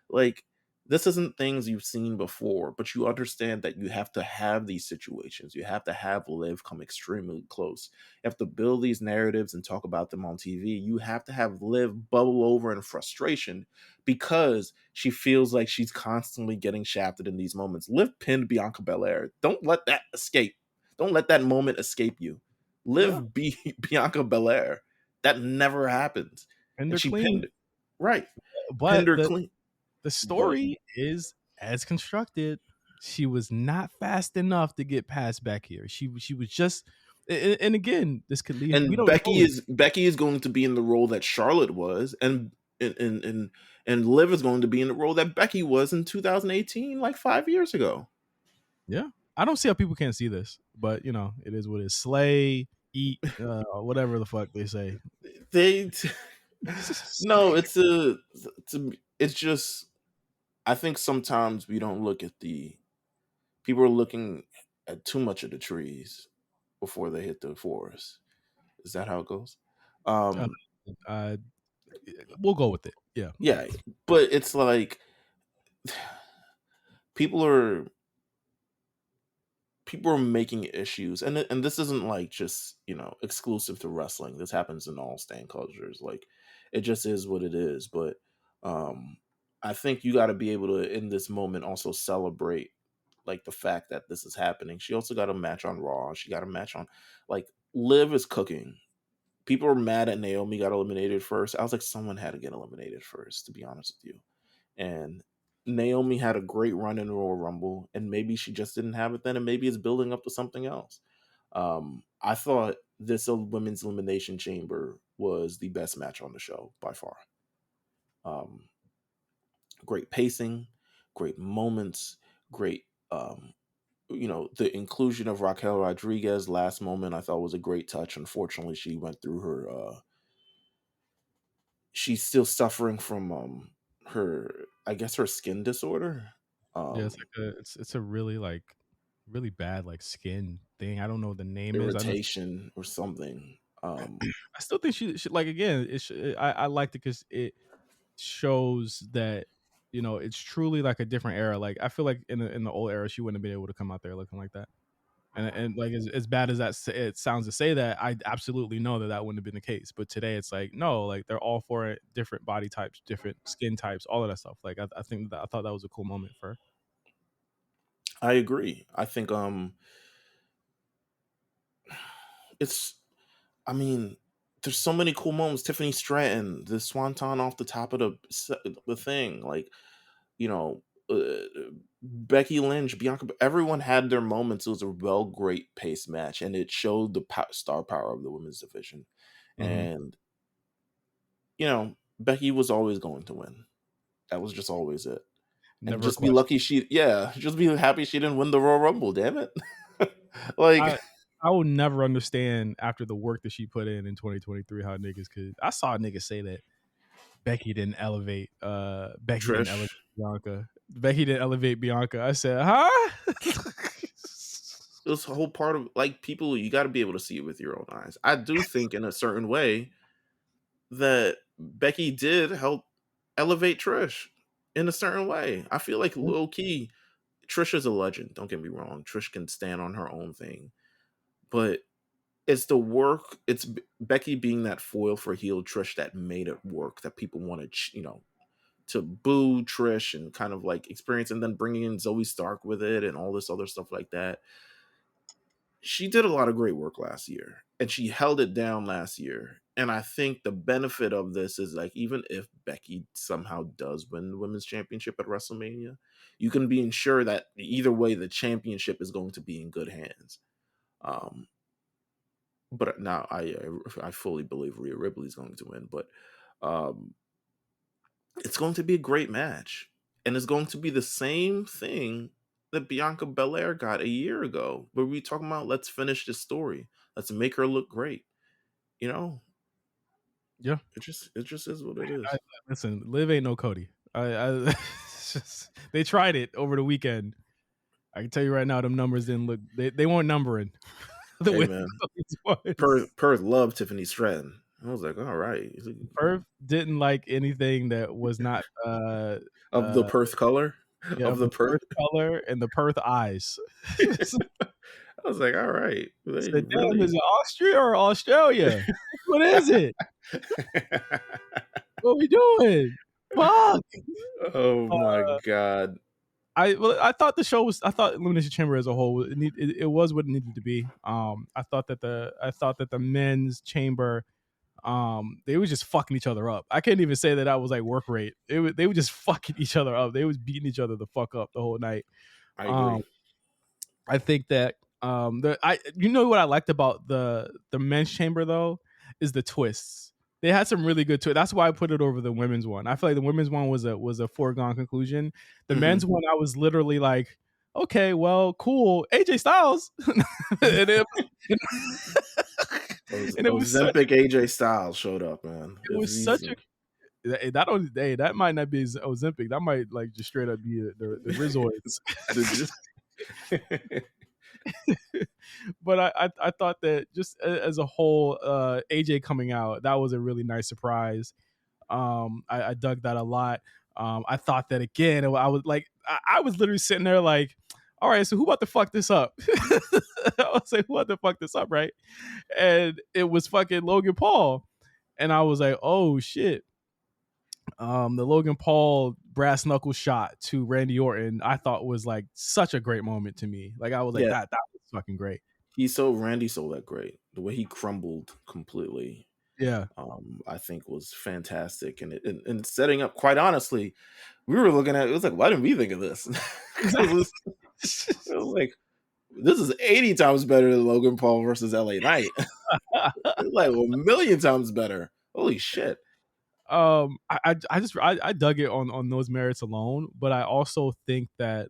Like, this isn't things you've seen before, but you understand that you have to have these situations. You have to have Liv come extremely close. You have to build these narratives and talk about them on TV. You have to have Liv bubble over in frustration because she feels like she's constantly getting shafted in these moments. Liv pinned Bianca Belair. Don't let that escape. Don't let that moment escape you. yeah, Liv beat Bianca Belair. That never happens. and And they're she clean, pinned her. Right. but Pinned her clean. the Go ahead. story is as constructed. She was not fast enough to get past back here. She was just, and again, this could leave. We And don't know. Becky is going to be in the role that Charlotte was, and and Liv is going to be in the role that Becky was in 2018, like 5 years ago. Yeah, I don't see how people can't see this, but it is what it is. Slay, eat, whatever the fuck they say. They no, it's just I think sometimes we don't look at the people are looking at too much of the trees before they hit the forest. Is that how it goes? Uh, Um uh, we'll go with it. Yeah. yeah, but it's like people are people are making issues, and this isn't like just exclusive to wrestling. This happens in all stand cultures. Like, it just is what it is. But um I think you got to be able to, in this moment, also celebrate like the fact that this is happening. She also got a match on Raw. She got a match on, like, Liv is cooking. People are mad at Naomi got eliminated first. I was like, someone had to get eliminated first, to be honest with you. And Naomi had a great run in Royal Rumble, and maybe she just didn't have it then, and maybe it's building up to something else. I thought this women's elimination chamber was the best match on the show by far. Um, Great pacing, great moments, great. The inclusion of Raquel Rodriguez last moment I thought was a great touch. Unfortunately, she went through her. She's still suffering from her, I guess, her skin disorder. Yeah, it's Um, like it's a really like really bad like skin thing. I don't know what the name is. I know Irritation or something. I still think she like again. I liked it because it shows that it's truly like a different era. Like I feel like in the old era, she wouldn't have been able to come out there looking like that. And like as bad as it sounds to say that, I absolutely know that wouldn't have been the case. But today, it's like no, like they're all for it. Different body types, different skin types, all of that stuff. Like I think I thought that was a cool moment for her. I agree. I think it's I mean, there's so many cool moments. Tiffany Stratton, the swanton off the top of the thing, like, you know, Becky Lynch, Bianca, everyone had their moments. It was a great pace match, and it showed the star power of the women's division. Hmm. And Becky was always going to win. That was just always it. And Never a just be question. lucky just be happy she didn't win the Royal Rumble, damn it. Like, I I will never understand after the work that she put in 2023 how niggas could. I saw niggas say that Becky didn't elevate Trish, Bianca. Becky didn't elevate Bianca. I said, huh? it was a whole part of, like, people, you got to be able to see it with your own eyes. I do think in a certain way that Becky did help elevate Trish in a certain way. I feel like low key, Trish is a legend. Don't get me wrong. Trish can stand on her own thing. But it's the work. It's Becky being that foil for heel Trish that made it work. That people wanted, to boo Trish and kind of like experience, and then bringing in Zoe Stark with it and all this other stuff like that. She did a lot of great work last year, and she held it down last year. And I think the benefit of this is like, even if Becky somehow does win the women's championship at WrestleMania, you can be ensured that either way, the championship is going to be in good hands. Um, but now I fully believe Rhea Ripley is going to win, but um, it's going to be a great match, and it's going to be the same thing that Bianca Belair got a year ago, where we talking about, let's finish this story, let's make her look great. You know, Yeah. it just is what it is. Listen, Liv ain't no Cody. They tried it over the weekend. I can tell you right now, them numbers didn't look. They weren't numbering the Hey way man, it was. Perth loved Tiffany Stratton. I was like, all right, Perth didn't like anything that was not of the Perth color, yeah, of of the the Perth. Perth color and the Perth eyes. I was like, all right, they Said, damn, is really. it Austria or Australia? What is it? What we doing? Fuck. Oh my god. I thought the show was. I thought Elimination Chamber as a whole it was what it needed to be. I thought that the men's chamber, they was just fucking each other up. I can't even say that was like work rate. They were just fucking each other up. They was beating each other the fuck up the whole night. I Um, agree. I think that you know what I liked about the men's chamber though is the twists. They had some really good twists. That's why I put it over the women's one. I feel like the women's one was a foregone conclusion. The men's Mhm. one, I was literally like, okay, well, cool. AJ Styles, and it, and it was such Ozempic AJ Styles showed up, man. it was such a that only that might not be Ozempic. That might like just straight up be the Rizoids. But I thought that just as a whole, AJ coming out, that was a really nice surprise. I dug that a lot. I thought that again. I was like, I was literally sitting there like, all right, so who about to fuck this up? I was like, who about to fuck this up, right? And it was fucking Logan Paul, and I was like, oh shit. The Logan Paul brass knuckle shot to Randy Orton, I thought was like such a great moment to me. Like I was like, Yeah, that was fucking great. Randy sold that great. The way he crumbled completely, Yeah. I think was fantastic, and setting up. Quite honestly, we were looking at it, was like, why didn't we think of this? Because it was like, this is 80 times better than Logan Paul versus LA Knight. It's like a million times better. Holy shit. I dug it on those merits alone, but I also think that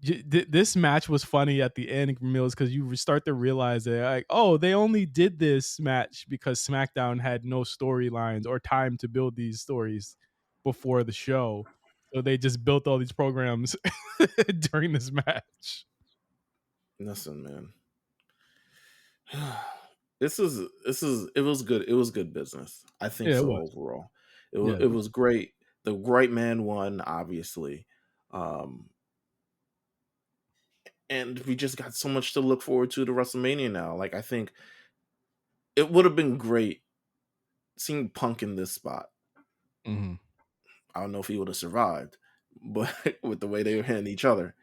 this match was funny at the end, Mills, because you start to realize that like, oh, they only did this match because SmackDown had no storylines or time to build these stories before the show, so they just built all these programs during this match. Listen, man. It was good. It was good business. I think Yeah, it so was. overall. Yeah, It was great. The right man won, obviously. Um, and we just got so much to look forward to WrestleMania now. Like, I think it would have been great seeing Punk in this spot. mm-hmm. I don't know if he would have survived, but with the way they were hitting each other.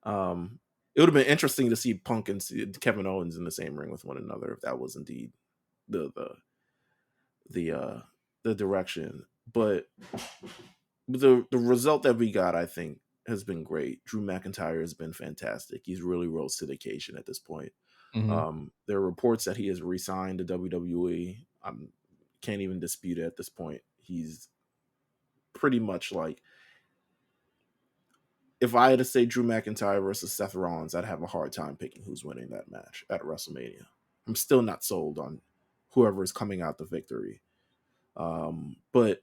It would have been interesting to see Punk and Kevin Owens in the same ring with one another if that was indeed the the the uh the direction. But the result that we got, I think, has been great. Drew McIntyre has been fantastic. He's really rose to the occasion at this point. Mm-hmm. There are reports that he has re-signed to WWE. I can't even dispute it at this point. He's pretty much like, if I had to say Drew McIntyre versus Seth Rollins, I'd have a hard time picking who's winning that match at WrestleMania. I'm still not sold on whoever is coming out the victory. But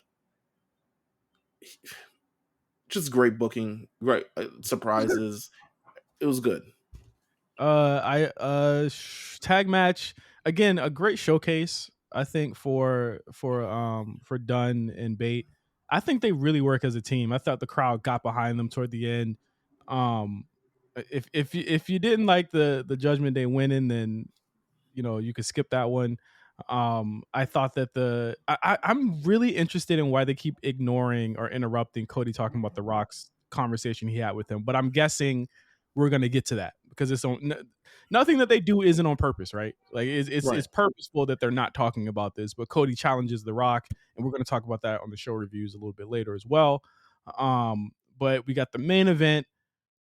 just great booking, great surprises. It was good. Tag match again, a great showcase. I think for Dunn and Bate. I think they really work as a team. I thought the crowd got behind them toward the end. Um, if you didn't like the Judgment Day winning, then you could skip that one. I thought that I'm really interested in why they keep ignoring or interrupting Cody talking about the Rock's conversation he had with him, but I'm guessing we're gonna get to that because nothing that they do isn't on purpose, right? Like Right. it's purposeful that they're not talking about this, but Cody challenges the Rock, and we're gonna talk about that on the show reviews a little bit later as well. But we got the main event.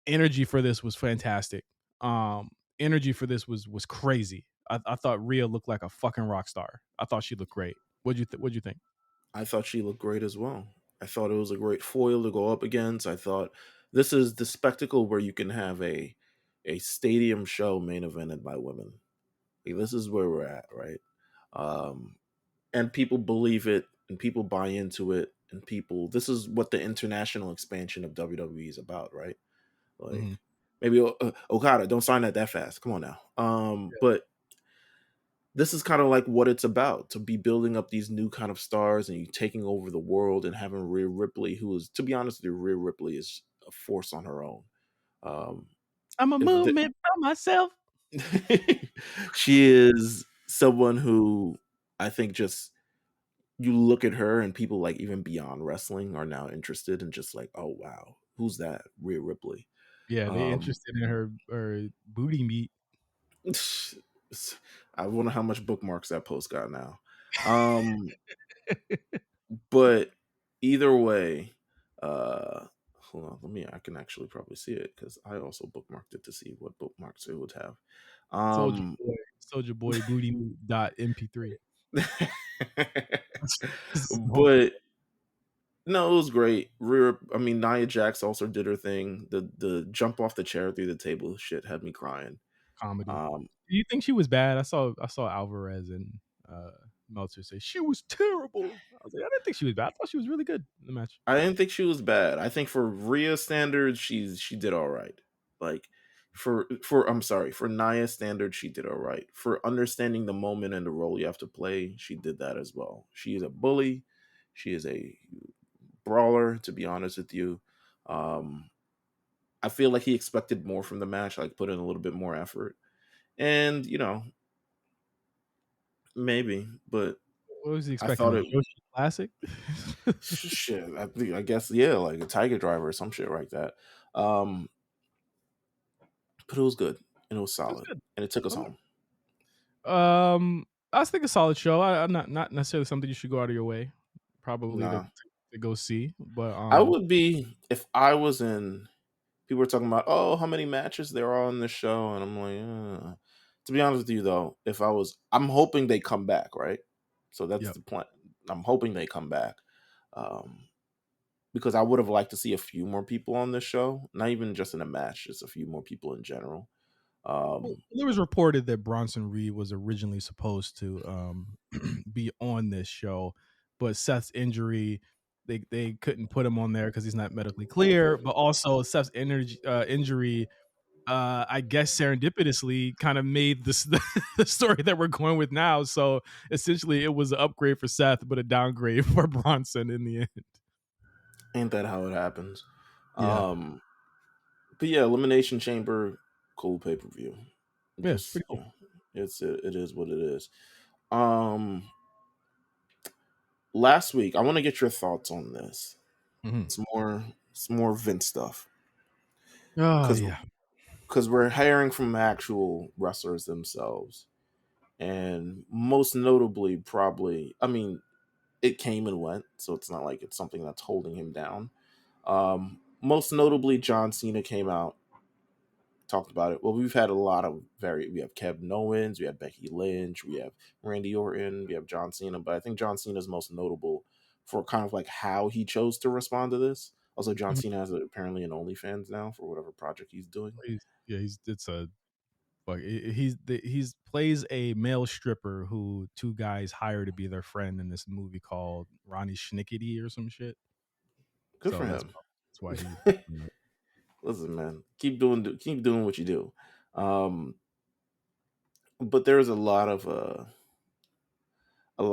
Energy for this was fantastic. Um, Energy for this was crazy. I thought Rhea looked like a fucking rock star. I thought she looked great. What'd you think? I thought she looked great as well. I thought it was a great foil to go up against. I thought this is the spectacle where you can have a stadium show main evented by women. Like, this is where we're at, right? Um, and people believe it, and people buy into it, and people. This is what the international expansion of WWE is about, right? Like, Mhm. maybe Okada, don't sign that fast. Come on now. But this is kind of like what it's about, to be building up these new kind of stars and you taking over the world, and having Rhea Ripley, who is, to be honest with you, Rhea Ripley is a force on her own. Um, I'm a if the, movement by myself. she is someone who, I think, just, you look at her and people like even beyond wrestling are now interested and just like, oh wow, who's that? Rhea Ripley. Yeah, they Um, interested in her booty meat. I wonder how much bookmarks that post got now. Um, but either way, hold on, I can actually probably see it because I also bookmarked it to see what bookmarks it would have. Soldier Um, boy, soldier boy, booty meat dot mp3. but no, it was great. I mean, Nia Jax also did her thing. The jump off the chair through the table shit had me crying. Comedy. Um, Do you think she was bad? I saw Alvarez and Meltzer say she was terrible. I was like, I didn't think she was bad. I thought she was really good in the match. I didn't think she was bad. I think for Rhea standards, she did all right. Like, for I'm sorry, for Nia standards, she did all right. For understanding the moment and the role you have to play, she did that as well. She is a bully. She is a brawler. To be honest with you, um, I feel like he expected more from the match. Like, put in a little bit more effort, and maybe, but What was he I expecting? thought A it. Yoshi Classic? Shit, I guess, yeah, like a Tiger Driver or some shit like that. Um, but it was good and it was It was solid good. and it took us Okay. home. I just think a solid show. I'm not necessarily something you should go out of your way, probably to Nah, to go see. But I would be if I was in. People were talking about, oh, how many matches there are on the show, and I'm like, to be honest with you though, if I was, I'm hoping they come back, right? So that's yep. the plan. I'm hoping they come back. Um, because I would have liked to see a few more people on this show, not even just in a match, just a few more people in general. Well, Um, it was reported that Bronson Reed was originally supposed to be on this show, but Seth's injury, they couldn't put him on there because he's not medically clear. But also Seth's injury, I guess serendipitously kind of made this the story that we're going with now. So essentially, it was an upgrade for Seth, but a downgrade for Bronson in the end. ain't that how it happens? Yeah, Um, but yeah, Elimination Chamber, cool pay per view. yeah, Just, pretty cool. it is what it is. Um, Last week, I want to get your thoughts on this. Hmm. It's more Vince stuff Oh because yeah. we're hearing from actual wrestlers themselves, and most notably, probably, I mean, it came and went, so it's not like it's something that's holding him down. Most notably, John Cena came out, talked about it. Well, we've had a lot of we have Kevin Owens, we have Becky Lynch, we have Randy Orton, we have John Cena, but I think John Cena is most notable for kind of like how he chose to respond to this. Also, John Mhm. Cena has apparently an OnlyFans now for whatever project he's doing. He's it's a Like he's plays a male stripper who two guys hire to be their friend in this movie called Ronnie Schnickety or some shit. Good So for him. that's why he. Listen, man, keep doing what you do. Um, but there's a lot of um a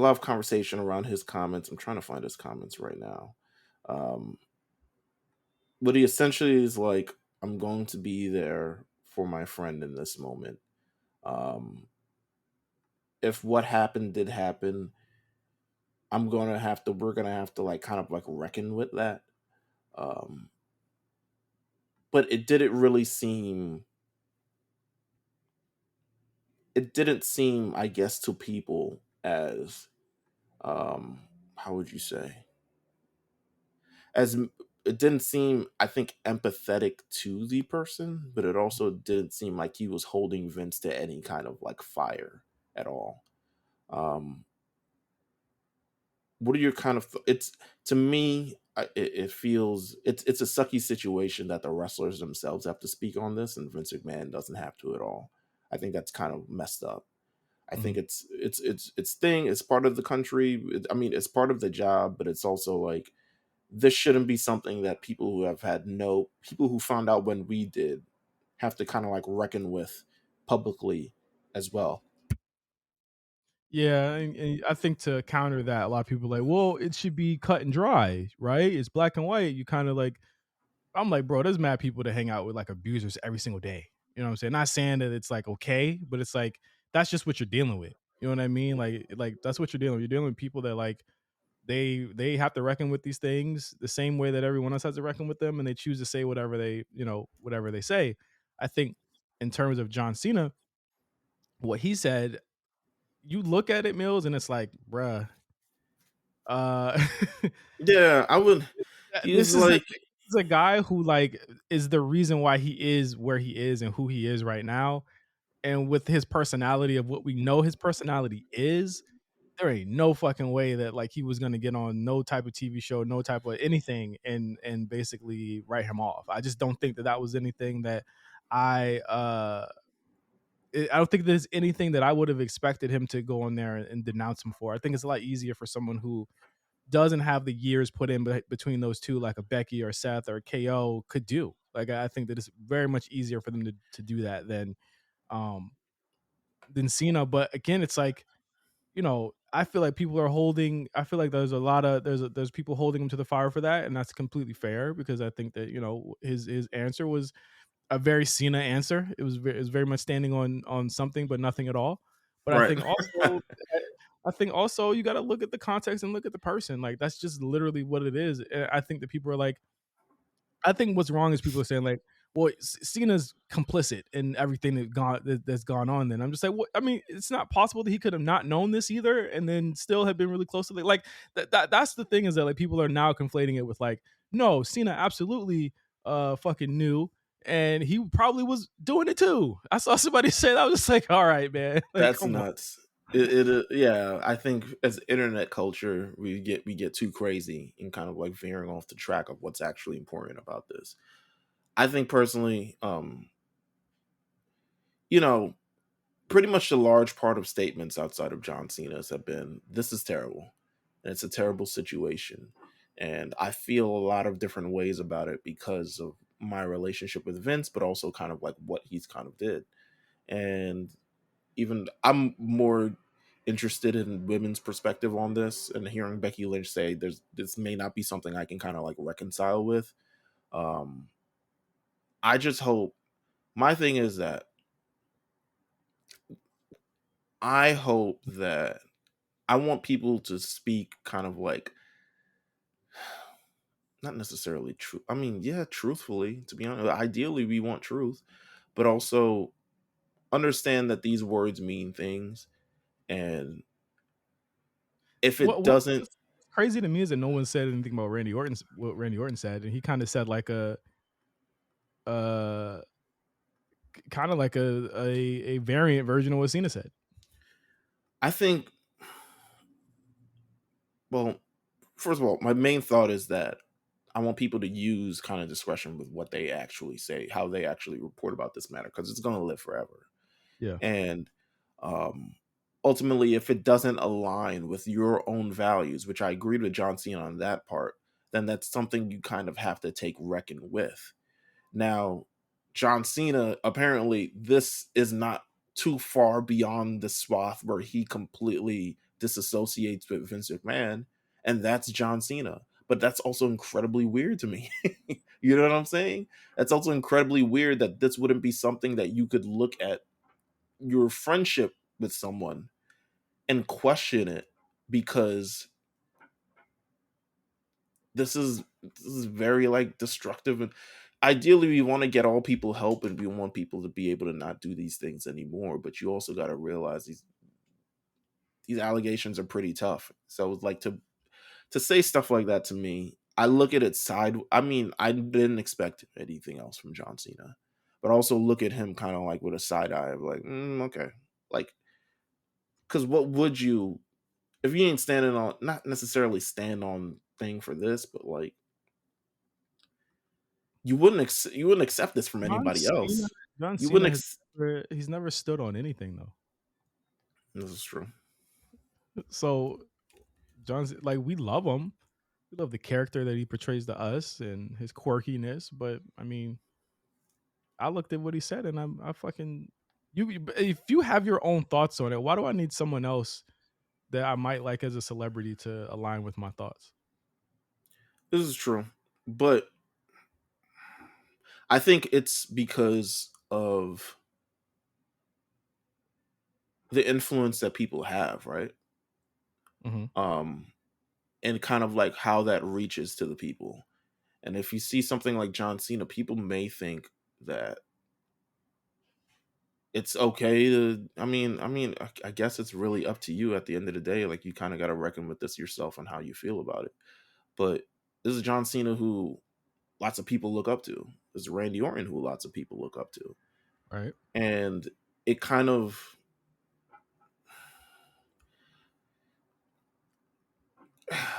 lot of conversation around his comments. I'm trying to find his comments right now. Um, but he essentially is like, I'm going to be there for my friend in this moment. Um, if what happened did happen, we're gonna have to like kind of like reckon with that. Um, but it didn't seem, I guess, to people as um, how would you say, as it didn't seem, I think, empathetic to the person, but it also didn't seem like he was holding Vince to any kind of like fire at all. Um, what are your kind of it's to me it feels it's a sucky situation that the wrestlers themselves have to speak on this and Vince McMahon doesn't have to at all. I think that's kind of messed up. I think Mhm. it's thing. It's part of the country. I mean, it's part of the job, but it's also like this shouldn't be something that people who found out when we did have to kind of like reckon with publicly as well. Yeah, and I think to counter that, a lot of people are like, well, it should be cut and dry, right? It's black and white. You kind of like, I'm like, bro, there's mad people that hang out with like abusers every single day. You know what I'm saying? Not saying that it's like okay, but it's like that's just what you're dealing with. You know what I mean? Like that's what you're dealing with. You're dealing with people that like they have to reckon with these things the same way that everyone else has to reckon with them, and they choose to say whatever they, whatever they say. I think in terms of John Cena, what he said, you look at it, Mills, and it's like, bruh, uh, Yeah, I would. He's this is like a guy who like is the reason why he is where he is and who he is right now. And with his personality of what we know his personality is, there ain't no fucking way that like he was gonna get on no type of TV show, no type of anything, and basically write him off. I just don't think that that was anything that I I don't think there's anything that I would have expected him to go on there and denounce him for. I think it's a lot easier for someone who doesn't have the years put in between those two, like a Becky or Seth or KO could do. Like I think that it's very much easier for them to do that um than Cena. But again, it's like, I feel like people are holding. I feel like there's a lot of there's people holding him to the fire for that, and that's completely fair because I think that his answer was a very Cena answer. It was very much standing on something, but nothing at all. But right. I think also you got to look at the context and look at the person. Like that's just literally what it is. I think that people are like, I think what's wrong is people are saying like, well, Cena's complicit in everything that's gone on. Then I'm just like, what? I mean, it's not possible that he could have not known this either, and then still have been really close to like that's the thing is that like people are now conflating it with like, no, Cena absolutely fucking knew, and he probably was doing it too. I saw somebody say that. I was just like, all right, man, like That's come on. nuts. Yeah, I think as internet culture, we get too crazy and kind of like veering off the track of what's actually important about this. I think personally, you know, pretty much the large part of statements outside of John Cena's have been, "This is terrible, and it's a terrible situation," and I feel a lot of different ways about it because of my relationship with Vince, but also kind of like what he's kind of did, and even I'm more interested in women's perspective on this and hearing Becky Lynch say this may not be something I can kind of like reconcile with. Um I just hope, my thing is that I hope that I want people to speak kind of like not necessarily true. I mean, yeah, truthfully, to be honest. Ideally we want truth, but also understand that these words mean things, and if it doesn't, What's crazy to me is that no one said anything about Randy Orton's what Randy Orton said, and he kind of said like a uh kind of like a variant version of what Cena said. I think, well, first of all, my main thought is that I want people to use kind of discretion with what they actually say, how they actually report about this matter, because it's going to live forever. Yeah. And um, ultimately, if it doesn't align with your own values, which I agree with John Cena on that part, then that's something you kind of have to take reckon with. Now, John Cena, apparently, this is not too far beyond the swath where he completely disassociates with Vince McMahon, and that's John Cena. But that's also incredibly weird to me. You know what I'm saying? That's also incredibly weird that this wouldn't be something that you could look at your friendship with someone and question it because this is very like destructive, and ideally we want to get all people help and we want people to be able to not do these things anymore, but you also got to realize these allegations are pretty tough. So like to say stuff like that to me, I look at it side. I mean, I didn't expect anything else from John Cena, but also look at him kind of like with a side eye of like, okay, like, because what would you if you ain't standing on, not necessarily stand on thing for this, but like you wouldn't accept this from John anybody Cena else. John You Cena wouldn't. has he's never stood on anything though. This is true. So like we love him. We love the character that he portrays to us and his quirkiness, but I mean, I looked at what he said and I fucking if you have your own thoughts on it, why do I need someone else that I might like as a celebrity to align with my thoughts? This is true, but I think it's because of the influence that people have, right? Mhm. Um, and kind of like how that reaches to the people. And if you see something like John Cena, people may think that it's okay to. I guess it's really up to you at the end of the day. Like you kind of got to reckon with this yourself and how you feel about it. But this is John Cena who lots of people look up to. This is Randy Orton who lots of people look up to, Right? and it kind of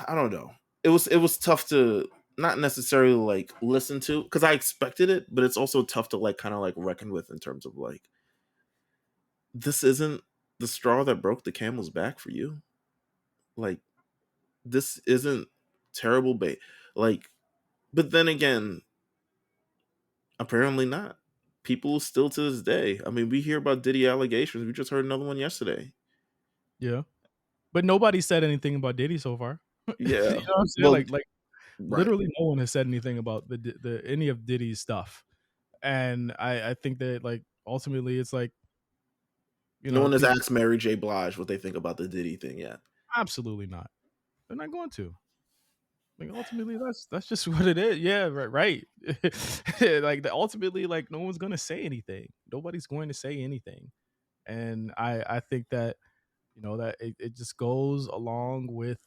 I don't know. It was tough to not necessarily like listen to because I expected it, but it's also tough to like kind of like reckon with in terms of like this isn't the straw that broke the camel's back for you. Like this isn't terrible bait. Like, but then again, apparently not. People still to this day. I mean, we hear about Diddy allegations. We just heard another one yesterday. Yeah. But nobody said anything about Diddy so far. You Yeah. know what I'm saying? Well, Like right. literally no one has said anything about the any of Diddy's stuff. And I think that like ultimately it's like, No one has people asked Mary J. Blige what they think about the Diddy thing yet. absolutely not. They're not going to. Like ultimately that's just what it is. Yeah, right. Like ultimately like no one's going to say anything. Nobody's going to say anything. And I think that that it just goes along with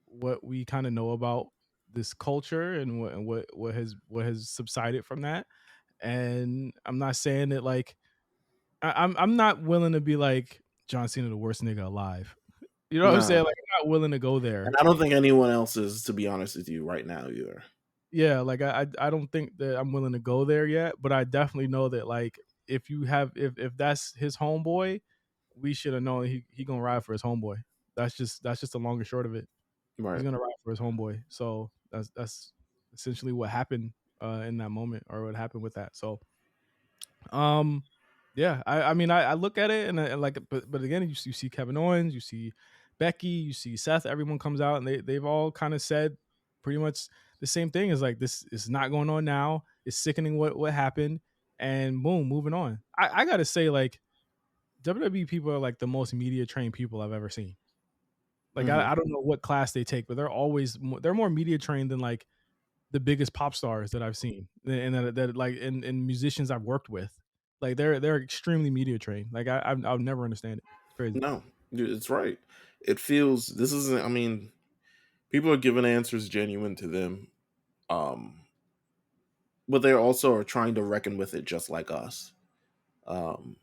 what we kind of know about this culture and what has subsided from that. And I'm not saying that like I'm not willing to be like John Cena the worst nigga alive. You know what I'm Nah. saying? Like I'm not willing to go And there. I don't think anyone else is, to be honest with you, right now either. Yeah, like I don't think that I'm willing to go there yet, but I definitely know that like if that's his homeboy, we should have known he gonna ride for his homeboy. That's just the long and short of it. He's Right. gonna ride for his homeboy. So that's essentially what happened in that moment or what happened with that. So um yeah, I mean I look at it and like but again you see Kevin Owens, you see Becky, you see Seth, everyone comes out and they've all kind of said pretty much the same thing is like this is not going on now. It's sickening what happened and boom, moving on. I gotta say like WWE people are like the most media trained people I've ever seen. Like Hmm. I don't know what class they take, but they're more media trained than like the biggest pop stars that I've seen and that like and musicians I've worked with. Like they're extremely media trained. Like I'll never understand it. It's crazy. No, it's right. It feels this isn't. I mean, people are giving answers genuine to them, um, but they also are trying to reckon with it just like us. Um,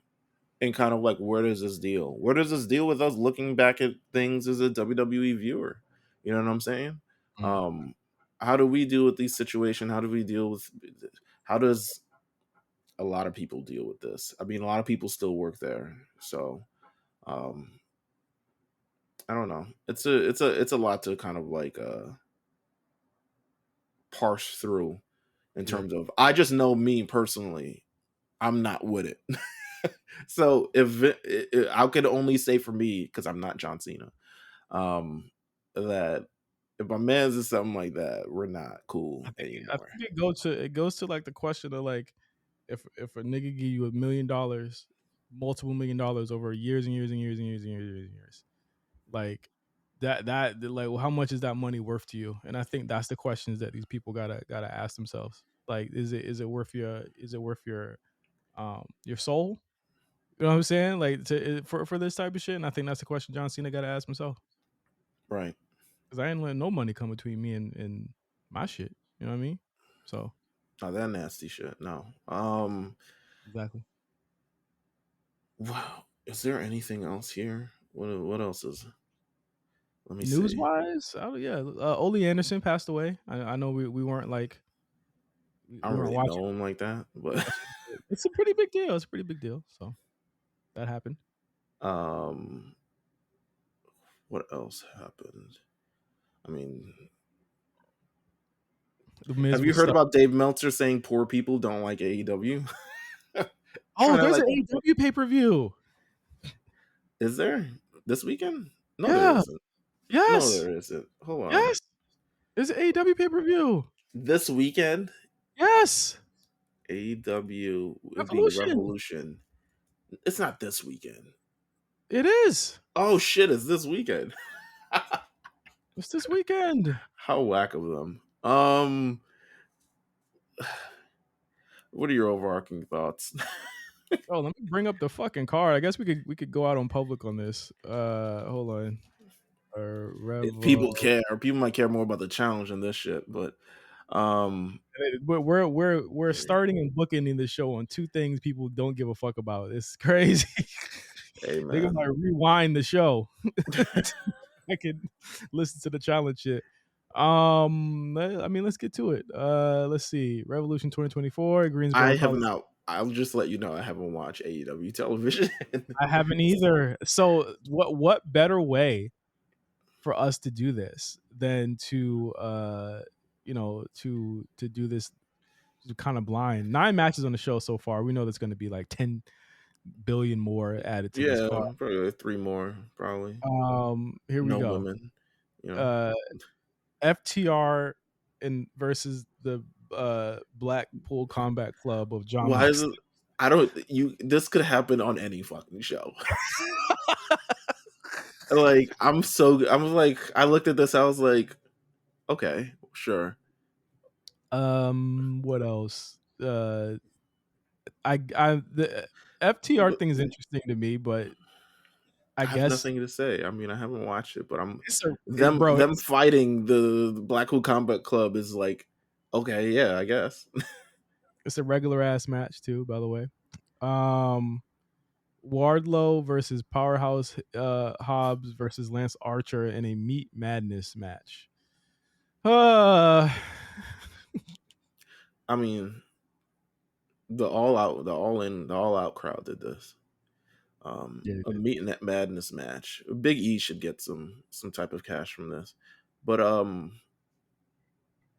and kind of like, where does this deal? Where does this deal with us looking back at things as a WWE viewer? You know what I'm saying? Mhm. Um, how do we deal with these situations? How do we deal with? How does a lot of people deal with this? I mean, a lot of people still work there, so um, I don't know. It's a lot to kind of like parse through in Yeah. terms of. I just know me personally, I'm not with it. So I could only say for me because I'm not John Cena, um, that if my man's is something like that, we're not cool I anymore. think it goes to like the question of like if a nigga give you $1 million, multiple $1 million over years and years and years and years and years and years. Like like how much is that money worth to you? And I think that's the questions that these people gotta ask themselves. Like, is it worth your soul? You know what I'm saying? Like for this type of shit. And I think that's the question John Cena gotta ask himself. Right. Because I ain't letting no money come between me and my shit. You know what I mean? So Not that nasty shit. No. exactly. Wow. Is there anything else here? What else is? Let me News see. wise, yeah, Ole Anderson passed away. I know we weren't like I we don't weren't really watching. know him like that, but It's a pretty big deal. It's a pretty big deal. So that happened. um, what else happened? I mean, The Miz have you was heard stuck. about Dave Meltzer saying poor people don't like AEW? Oh, Trying to there's like, an AEW pay-per-view. is there this weekend? No, there Yeah. isn't. No, Yes. there isn't. Hold on. Yes. There's an AEW pay-per-view. This weekend, Yes. AEW would be Revolution. Revolution. It's not this weekend. It is. Oh shit! It's this weekend. It's this weekend. How whack of them. What are your overarching thoughts? Oh, let me bring up the fucking card. I guess we could go out on public on this. Hold on. If Revo. people care, people might care more about the challenge than this shit. But We're starting and bookending the show on two things people don't give a fuck about. It's crazy. hey They can man, like rewind the show. I could listen to the challenge shit. I mean, let's get to it. Let's see. Revolution 2024, I Greensboro, have Colorado. not. I'll just let you know I haven't watched AEW television. I haven't either. So what better way for us to do this than to to do this kind of blind. 9 matches on the show so far. We know there's going to be like 10 billion more added to this Yeah, card. probably like 3 more. Probably Here we no go. women. You know Uh, FTR and versus the Blackpool Combat Club of John why is it? Moxley. I don't. You. This could happen on any fucking show. Like I'm like I looked at this. I was like, okay, sure. What else? The FTR thing is interesting to me, but I I have guess nothing to say. I mean, I haven't watched it, but I'm it's a them bro. them fighting the Blackpool Combat Club is like, okay, yeah, I guess. It's a regular ass match too, by the way. Um, Wardlow versus Powerhouse Hobbs versus Lance Archer in a Meat Madness match. Uh, I mean, the all out crowd did this. yeah, A meet and madness match. Big E should get some type of cash from this, but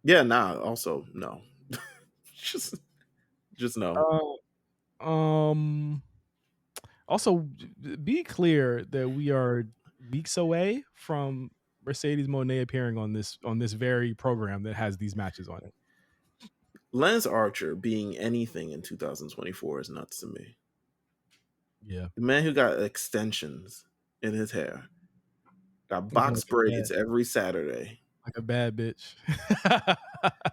yeah, nah. Also, no, just just no. um. Also, be clear that we are weeks away from Mercedes Moné appearing on this very program that has these matches on it. Lance Archer being anything in 2024 is nuts to me. Yeah, The man who got extensions in his hair, got looking box braids every Saturday like a bad bitch.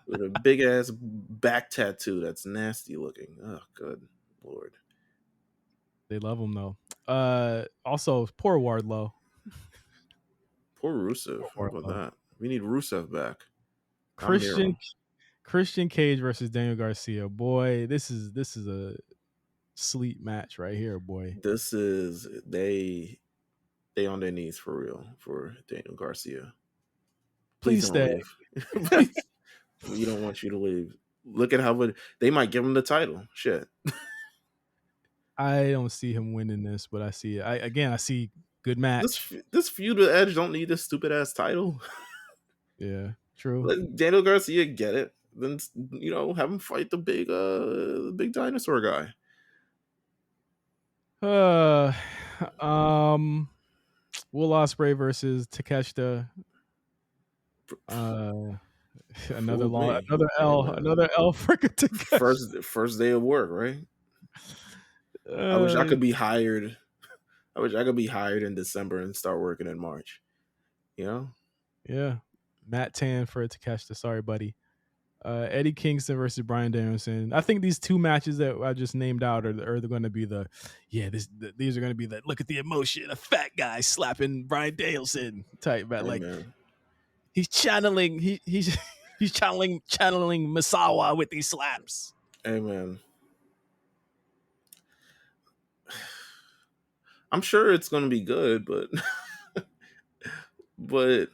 with a big ass back tattoo that's nasty looking. Oh, good lord. They love him though. Also, poor Wardlow. Poor Rusev. How Poor about Wardlow. that? We need Rusev back. I'm Christian Miro. Christian Cage versus Daniel Garcia. Boy, this is a sleep match right here, boy. This is they on their knees for real for Daniel Garcia. Please Please don't stay. leave. Please. We don't want you to leave. Look at how they might give him the title. Shit. I don't see him winning this, but I see it. I see good match. This feud with Edge don't need this stupid ass title. Yeah, true. Let Daniel Garcia get it. Then have him fight the big dinosaur guy. Uh, um, Will Ospreay versus Takeshita. Uh, Fooled me. Hey man. another L for Takeshita. First day of work, right? I wish I Uh, could be hired. I wish I could be hired in December and start working in March. You know? yeah. Matt Tan for it to catch the sorry buddy. Eddie Kingston versus Bryan Danielson. I think these two matches that I just named out are going to be these are going to be the look at the emotion, a fat guy slapping Bryan Danielson type, but like Amen. he's channeling he's channeling Misawa with these slaps. Amen. I'm sure it's going to be good, but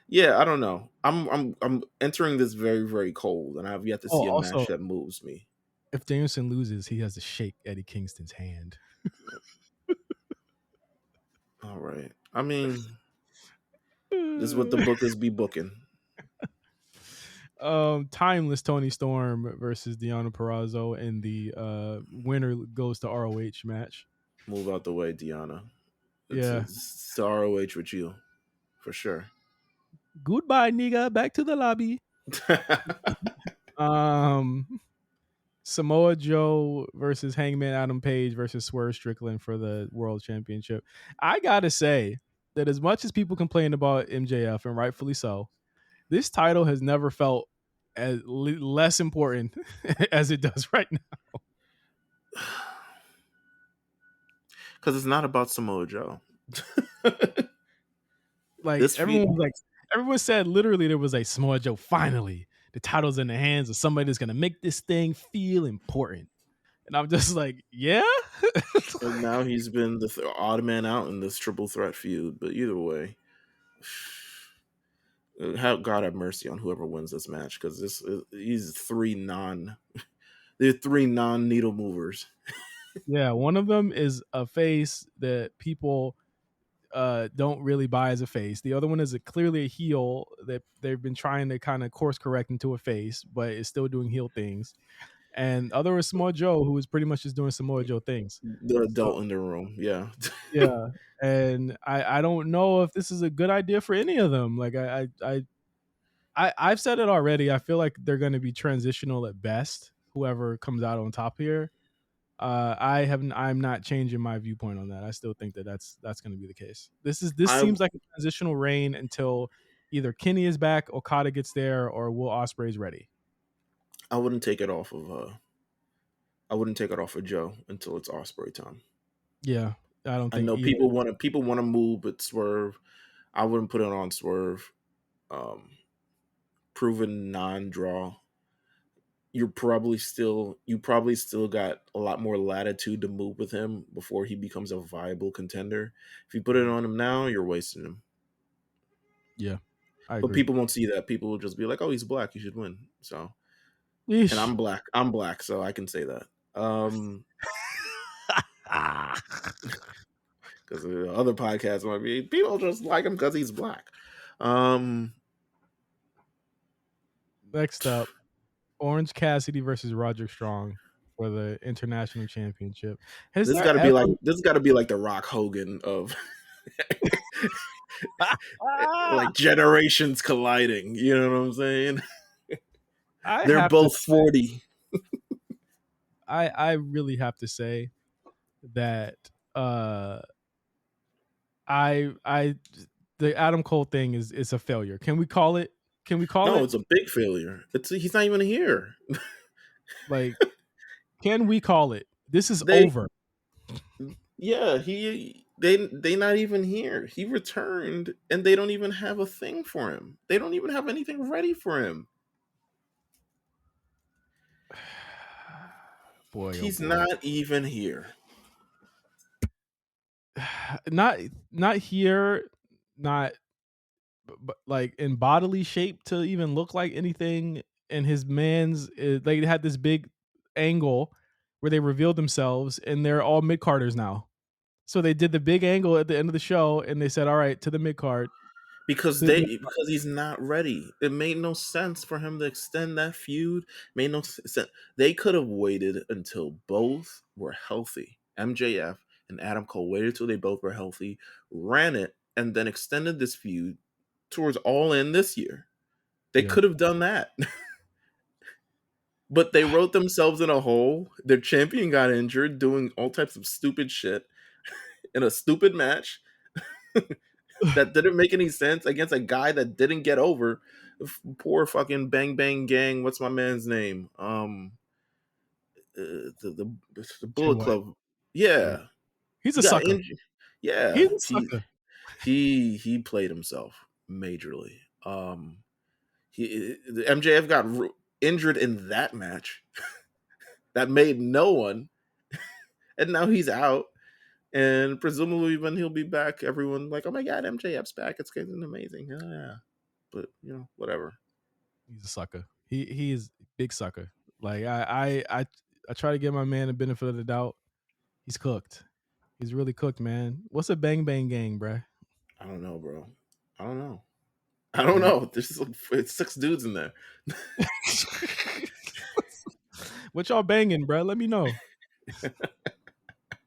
yeah, I don't know. I'm entering this very very cold, and I've yet to Oh, see a match also, that moves me. if Danielson loses, he has to shake Eddie Kingston's hand. All right. I mean, this is what the bookers be booking. Timeless Tony Storm versus Deonna Purrazzo in the winner goes to ROH match. Move out the way, Deanna. Yeah. It's ROH with you for sure. Goodbye, nigga. Back to the lobby. Um, Samoa Joe versus Hangman Adam Page versus Swerve Strickland for the World Championship. I gotta say that as much as people complain about MJF, and rightfully so, this title has never felt as less important as it does right now. Because it's not about Samoa Joe. Like This feud, everyone said literally there was a Samoa Joe finally. The title's in the hands of somebody that's gonna make this thing feel important. And I'm just like, yeah. and now he's been the odd man out in this triple threat feud. But either way, God have mercy on whoever wins this match, because they're three non needle movers. Yeah, one of them is a face that people don't really buy as a face. The other one is clearly a heel that they've been trying to kind of course correct into a face, but is still doing heel things. And the other is Samoa Joe, who is pretty much just doing Samoa Joe things. The So adult in the room, yeah. yeah, and I don't know if this is a good idea for any of them. Like I've said it already. I feel like they're going to be transitional at best. Whoever comes out on top here. I'm not changing my viewpoint on that. I still think that that's going to be the case. This I seems like a transitional reign until either Kenny is back, Okada gets there, or Will Ospreay's ready. I wouldn't take it off of Joe until it's Osprey time. Yeah, I don't I think know either. people want to move, but Swerve, I wouldn't put it on Swerve. Proven non-draw. You probably still got a lot more latitude to move with him before he becomes a viable contender. If you put it on him now, you're wasting him. Yeah, I But agree. people won't see that. People will just be like, "Oh, he's black. He should win." So, and Yeesh. I'm black. I'm black, so I can say that. Because the other podcasts might be people just like him because he's black. Next up, Orange Cassidy versus Roger Strong for the international championship. Has there ever This got to be like the Rock Hogan of like generations colliding. You know what I'm saying? I They're have to both 40. I really have to say that I the Adam Cole thing is a failure. Can we call it? Can we call No, it? it's a big failure. He's not even here. Like, can we call it? This is They over. yeah, they not even here. He returned and they don't even have a thing for him. They don't even have anything ready for him. Boy, oh He's boy. not even here. Not here, not but like in bodily shape to even look like anything. And his man's they had this big angle where they revealed themselves, and they're all mid carders now. So they did the big angle at the end of the show, and they said, "All right, to the mid card." Because he's not ready. It made no sense for him to extend that feud. Made no sense. They could have waited until both were healthy. MJF and Adam Cole waited till they both were healthy, ran it, and then extended this feud towards All In this year. They Yeah, could have done that. but they wrote themselves in a hole. Their champion got injured doing all types of stupid shit in a stupid match that didn't make any sense against a guy that didn't get over. Poor fucking Bang Bang Gang. What's my man's name? The Jim Bullet White. Club. Yeah. Yeah, He's he a got sucker. injured. Yeah, He's a sucker. he played himself majorly. The MJF got injured in that match that made no one, and now he's out. And presumably, when he'll be back, everyone like, oh my god, MJF's back. It's amazing. Yeah, but whatever. He's a sucker. He is a big sucker. Like I try to give my man the benefit of the doubt. He's cooked. He's really cooked, man. What's a Bang Bang Gang, bruh? I don't know, bro. I don't know. I don't know. There's like, it's 6 dudes in there. What y'all banging, bruh? Let me know.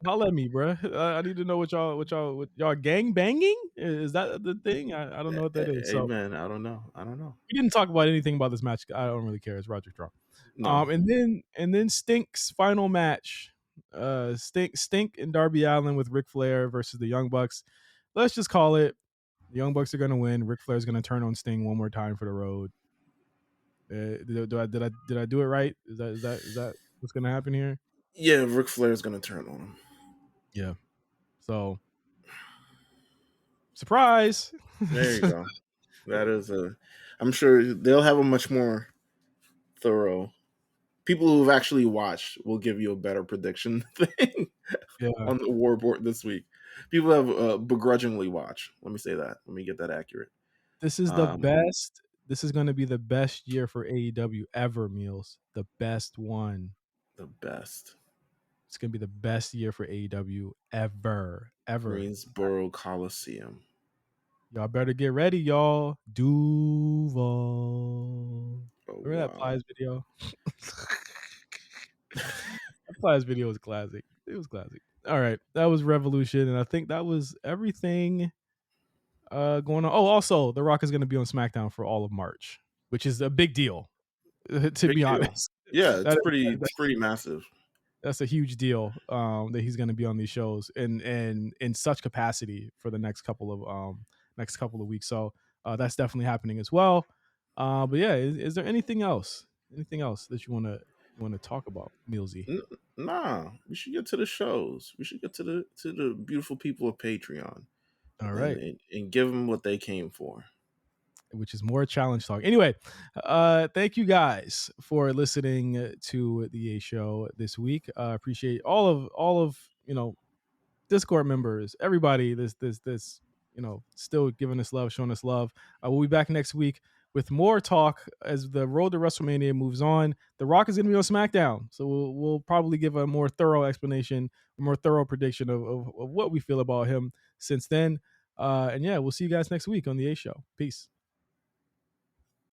Holla at me, bruh. I need to know what y'all gang banging. Is that the thing? I don't know what that is. Hey So man, I don't know. I don't know. we didn't talk about anything about this match. I don't really care. It's Roger Strong. No. And then Stink's final match. Stink and Darby Allin with Ric Flair versus the Young Bucks. Let's just call it. The Young Bucks are gonna win. Ric Flair's gonna turn on Sting one more time for the road. Did I do it right? Is that what's gonna happen here? Yeah, Ric Flair's gonna turn on him. Yeah. So surprise. There you go. That is a. I'm sure they'll have a much more thorough. People who've actually watched will give you a better prediction thing Yeah. on the war board this week. People have begrudgingly watched. Let me say that. Let me get that accurate. This is the Um, best. This is going to be the best year for AEW ever, Meals. The best one. the best. It's going to be the best year for AEW ever. Ever. Greensboro Coliseum. Y'all better get ready, y'all. Duval. Oh Remember that wow. Plies video? That Plies video was classic. It was classic. All right. That was Revolution. And I think that was everything going on. Oh, also, The Rock is going to be on SmackDown for all of March, which is a big deal, to Big be deal. honest. Yeah, it's That, pretty. that, It's pretty massive. that's a huge deal that he's going to be on these shows and in such capacity for the next couple of weeks. So that's definitely happening as well. But yeah, is there anything else? Anything else that you want to talk about, Millsy? Nah, we should get to the shows. We should get to the beautiful people of Patreon All and right. and give them what they came for. Which is more challenge talk. Anyway, thank you guys for listening to the A Show this week. Appreciate all of Discord members, everybody. This still giving us love, showing us love. We'll be back next week with more talk as the road to WrestleMania moves on. The Rock is going to be on SmackDown, so we'll probably give a more thorough explanation, a more thorough prediction of what we feel about him since then. And yeah, we'll see you guys next week on the A Show. Peace.